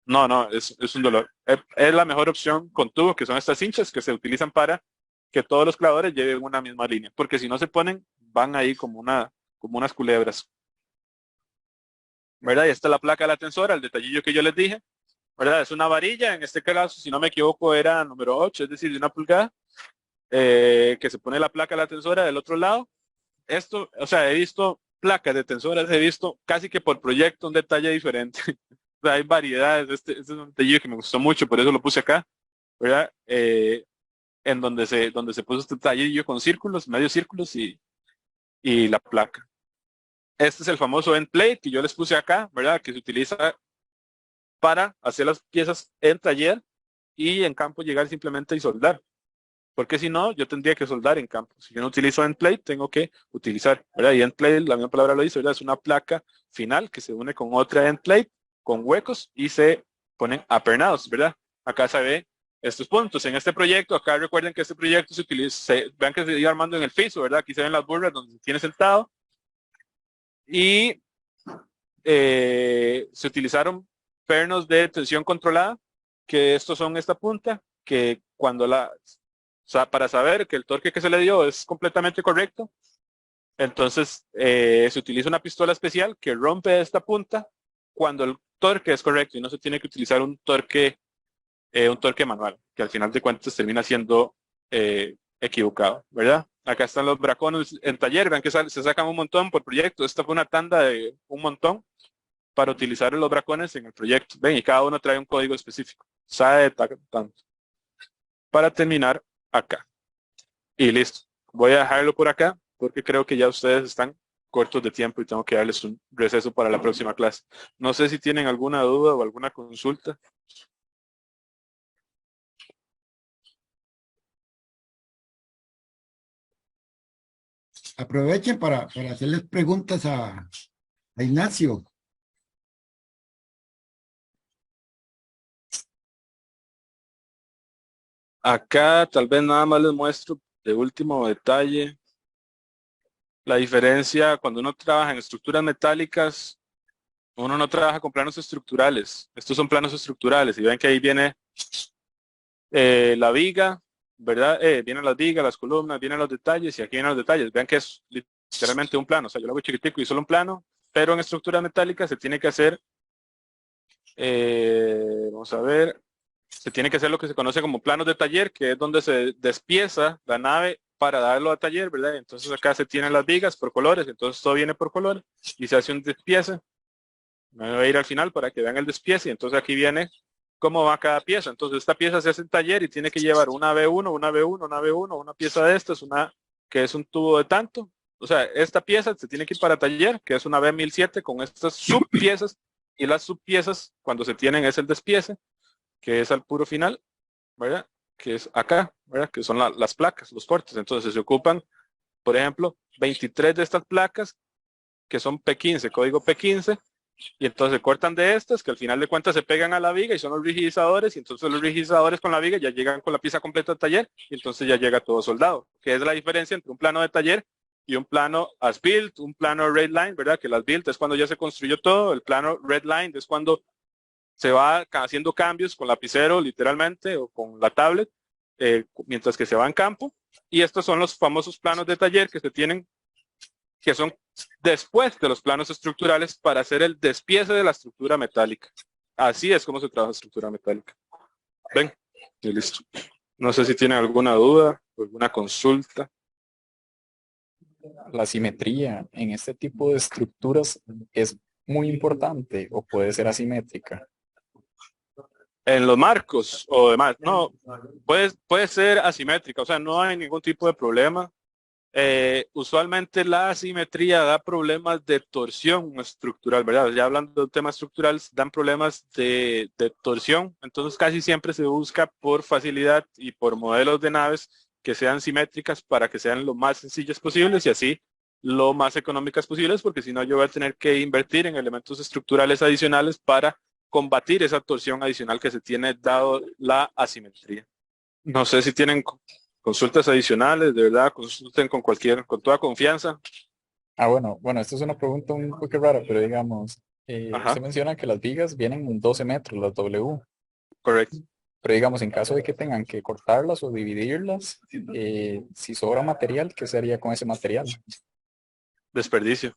no, es un dolor. Es la mejor opción con tubo, que son estas cinchas que se utilizan para que todos los clavadores lleven una misma línea, porque si no se ponen, van ahí como unas culebras. ¿Verdad? Y esta es la placa de la tensora, el detallillo que yo les dije, ¿verdad? Es una varilla, en este caso, si no me equivoco, era número 8, es decir, de 1 pulgada, que se pone la placa de la tensora del otro lado. Esto, o sea, he visto placas de tensoras, he visto casi que por proyecto un detalle diferente. O sea, hay variedades, este es un detalle que me gustó mucho, por eso lo puse acá, ¿verdad? En donde se puso este detallillo con círculos, medio círculos y la placa. Este es el famoso end plate que yo les puse acá, ¿verdad? Que se utiliza para hacer las piezas en taller y en campo llegar simplemente y soldar. Porque si no, yo tendría que soldar en campo. Si yo no utilizo end plate, tengo que utilizar, ¿verdad? Y end plate, la misma palabra lo dice, ¿verdad? Es una placa final que se une con otra end plate, con huecos y se ponen apernados, ¿verdad? Acá se ve estos puntos. En este proyecto, acá recuerden que este proyecto se utiliza, vean que se iba armando en el piso, ¿verdad? Aquí se ven las burras donde se tiene sentado. Y se utilizaron pernos de tensión controlada, que estos son esta punta, que cuando para saber que el torque que se le dio es completamente correcto, entonces se utiliza una pistola especial que rompe esta punta cuando el torque es correcto y no se tiene que utilizar un torque manual, que al final de cuentas termina siendo equivocado, ¿verdad? Acá están los bracones en taller, vean que se sacan un montón por proyecto. Esta fue una tanda de un montón para utilizar los bracones en el proyecto. Ven, y cada uno trae un código específico. SAE tanto. Para terminar acá. Y listo. Voy a dejarlo por acá porque creo que ya ustedes están cortos de tiempo y tengo que darles un receso para la próxima clase. No sé si tienen alguna duda o alguna consulta. Aprovechen para hacerles preguntas a Ignacio. Acá tal vez nada más les muestro de último detalle la diferencia cuando uno trabaja en estructuras metálicas. Uno no trabaja con planos estructurales. Estos son planos estructurales y ven que ahí viene la viga, ¿verdad? Vienen las vigas, las columnas, vienen los detalles y aquí vienen los detalles. Vean que es literalmente un plano. O sea, yo lo hago chiquitico y solo un plano, pero en estructuras metálicas se tiene que hacer, vamos a ver, se tiene que hacer lo que se conoce como planos de taller, que es donde se despieza la nave para darlo a taller, ¿verdad? Entonces acá se tienen las vigas por colores, entonces todo viene por color y se hace un despiece. Me voy a ir al final para que vean el despiece y entonces aquí viene cómo va cada pieza. Entonces esta pieza se hace en taller y tiene que llevar una B1, una B1, una B1, una pieza de estas, una que es un tubo de tanto. O sea, esta pieza se tiene que ir para taller, que es una B1007 con estas subpiezas y las subpiezas cuando se tienen es el despiece, que es al puro final, ¿verdad? Que es acá, ¿verdad? Que son las placas, los cortes. Entonces se ocupan, por ejemplo, 23 de estas placas que son P15, código P15, y entonces se cortan de estas, que al final de cuentas se pegan a la viga y son los rigidizadores, y entonces los rigidizadores con la viga ya llegan con la pieza completa de taller, y entonces ya llega todo soldado, que es la diferencia entre un plano de taller y un plano as built, un plano red line, ¿verdad? Que las built es cuando ya se construyó todo, el plano red line es cuando se va haciendo cambios con lapicero literalmente o con la tablet, mientras que se va en campo, y estos son los famosos planos de taller que se tienen, que son después de los planos estructurales para hacer el despiece de la estructura metálica. Así es como se trabaja estructura metálica. Ven, y listo. No sé si tienen alguna duda o alguna consulta. La simetría en este tipo de estructuras es muy importante o puede ser asimétrica. En los marcos o demás, no, puede ser asimétrica, o sea, no hay ningún tipo de problema. Usualmente la asimetría da problemas de torsión estructural, ¿verdad? Ya hablando de temas estructurales, dan problemas de torsión, entonces casi siempre se busca por facilidad y por modelos de naves que sean simétricas para que sean lo más sencillas posibles y así lo más económicas posibles, porque si no yo voy a tener que invertir en elementos estructurales adicionales para combatir esa torsión adicional que se tiene dado la asimetría. No sé si tienen consultas adicionales, de verdad, consulten con con toda confianza. Bueno, esta es una pregunta un poco rara, pero digamos, Ajá, usted menciona que las vigas vienen en 12 metros, las W, correcto. pero digamos, en caso de que tengan que cortarlas o dividirlas, si sobra material, ¿qué se haría con ese material? Desperdicio.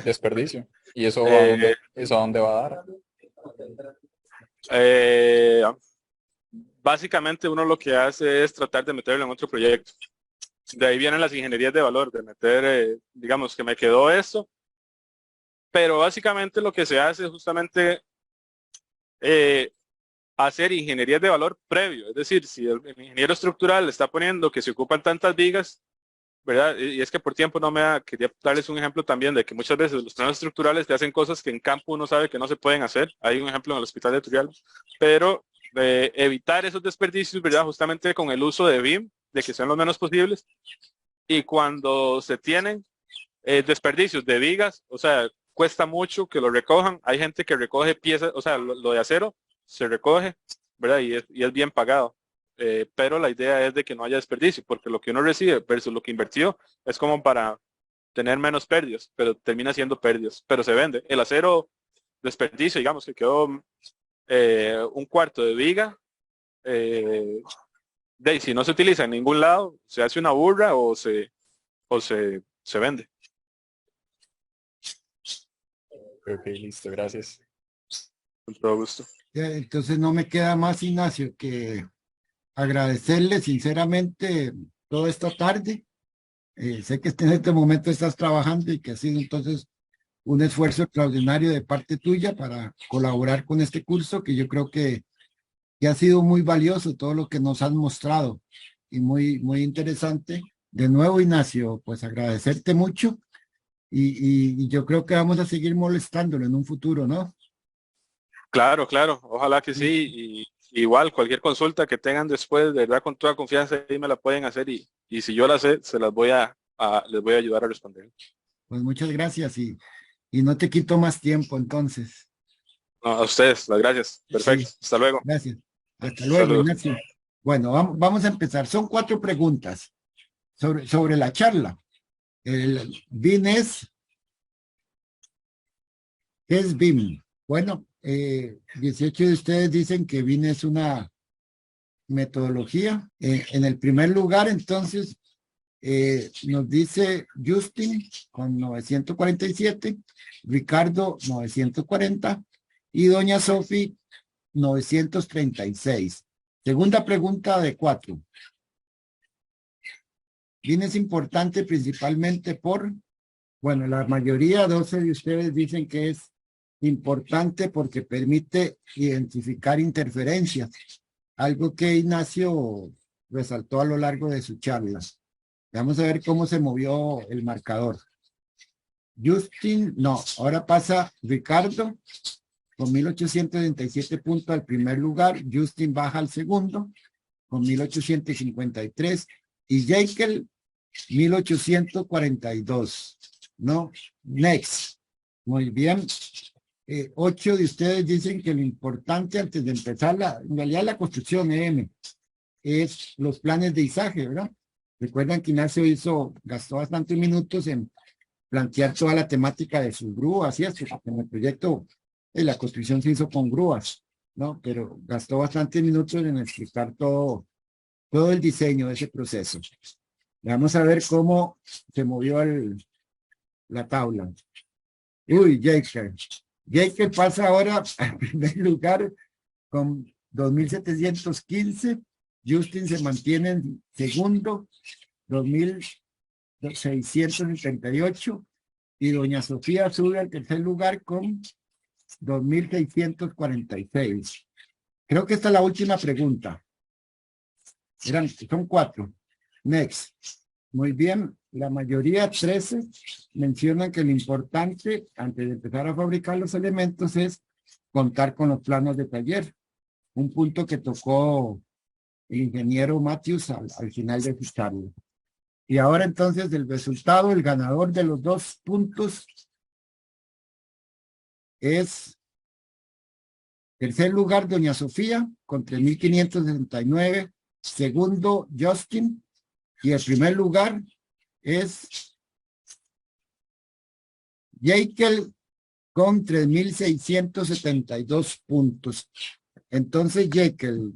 Desperdicio. ¿Y Eh, eso a dónde va a dar? eh, Básicamente uno lo que hace es tratar de meterlo en otro proyecto. De ahí vienen las ingenierías de valor, de meter, digamos que me quedó esto, pero básicamente lo que se hace es justamente eh, hacer ingenierías de valor previo. Es decir, si el ingeniero estructural está poniendo que se ocupan tantas vigas, ¿verdad? Y es que por tiempo no me da, quería darles un ejemplo también de que muchas veces los planos estructurales te hacen cosas que en campo uno sabe que no se pueden hacer. Hay un ejemplo en el hospital de Turrialba, pero evitar esos desperdicios, ¿verdad? Justamente con el uso de BIM, de que sean los menos posibles. Y cuando se tienen desperdicios de vigas, o sea, cuesta mucho que lo recojan. Hay gente que recoge piezas, o sea, lo de acero se recoge, ¿verdad? Y es bien pagado. Pero la idea es de que no haya desperdicio, porque lo que uno recibe versus lo que invirtió es como para tener menos pérdidas, pero termina siendo pérdidas, pero se vende. El acero desperdicio, digamos que quedó un cuarto de viga, de ahí, si no se utiliza en ningún lado, se hace una burra o se vende. Ok, listo, gracias. Con todo gusto. Entonces no me queda más, Ignacio, que agradecerle sinceramente toda esta tarde. Sé que en este momento estás trabajando y que ha sido entonces un esfuerzo extraordinario de parte tuya para colaborar con este curso, que yo creo que ha sido muy valioso todo lo que nos han mostrado y muy interesante. De nuevo, Ignacio, pues agradecerte mucho y yo creo que vamos a seguir molestándolo en un futuro, ¿no? Claro, claro, ojalá que sí. Y igual, cualquier consulta que tengan después, de verdad, con toda confianza, ahí me la pueden hacer y si yo la sé, se las les voy a ayudar a responder. Pues muchas gracias y no te quito más tiempo entonces. No, a ustedes, las gracias. Perfecto. Sí, Hasta luego. gracias. Hasta luego, Saludos. Ignacio. Bueno, vamos a empezar. Son 4 preguntas sobre la charla. El BIM ¿qué es BIM? Bueno, 18 de ustedes dicen que BIM es una metodología. En el primer lugar, entonces, nos dice Justin con 947, Ricardo 940 y doña Sofi 936. Segunda pregunta de 4. Bien, es importante principalmente bueno, la mayoría, 12 de ustedes dicen que es importante porque permite identificar interferencias, algo que Ignacio resaltó a lo largo de su charla. Vamos a ver cómo se movió el marcador. Justin, no, ahora pasa Ricardo con 1877 puntos al primer lugar. Justin baja al segundo con 1853 y Jekyll 1842. No, next. Muy bien. 8 de ustedes dicen que lo importante antes de empezar en realidad la construcción EM es los planes de izaje, ¿verdad? Recuerdan que Ignacio gastó bastantes minutos en plantear toda la temática de sus grúas, y eso, en el proyecto la construcción se hizo con grúas, ¿no? Pero gastó bastantes minutos en explicar todo el diseño de ese proceso. Vamos a ver cómo se movió la tabla. Uy, Jake pasa ahora al primer lugar con 2.715. Justin se mantiene en segundo, 2.678. Y doña Sofía sube al tercer lugar con 2.646. Creo que esta es la última pregunta. Son 4. Next. Muy bien. La mayoría, 13, mencionan que lo importante antes de empezar a fabricar los elementos es contar con los planos de taller. Un punto que tocó el ingeniero Matthews al final de su charla. Y ahora entonces el resultado, el ganador de los 2 puntos es tercer lugar doña Sofía con 3.569, segundo Justin y el primer lugar es Jekyll con 3.672 puntos. Entonces Jekyll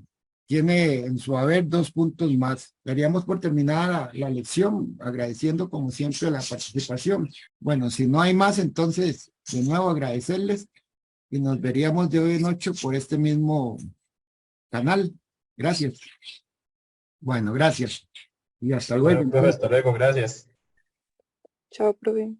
tiene en su haber 2 puntos más. Daríamos por terminada la lección, agradeciendo como siempre la participación. Bueno, si no hay más, entonces de nuevo agradecerles y nos veríamos de hoy en 8 por este mismo canal. Gracias. Bueno, gracias. Y hasta luego. Bueno, profe, hasta luego, gracias. Chao, profe.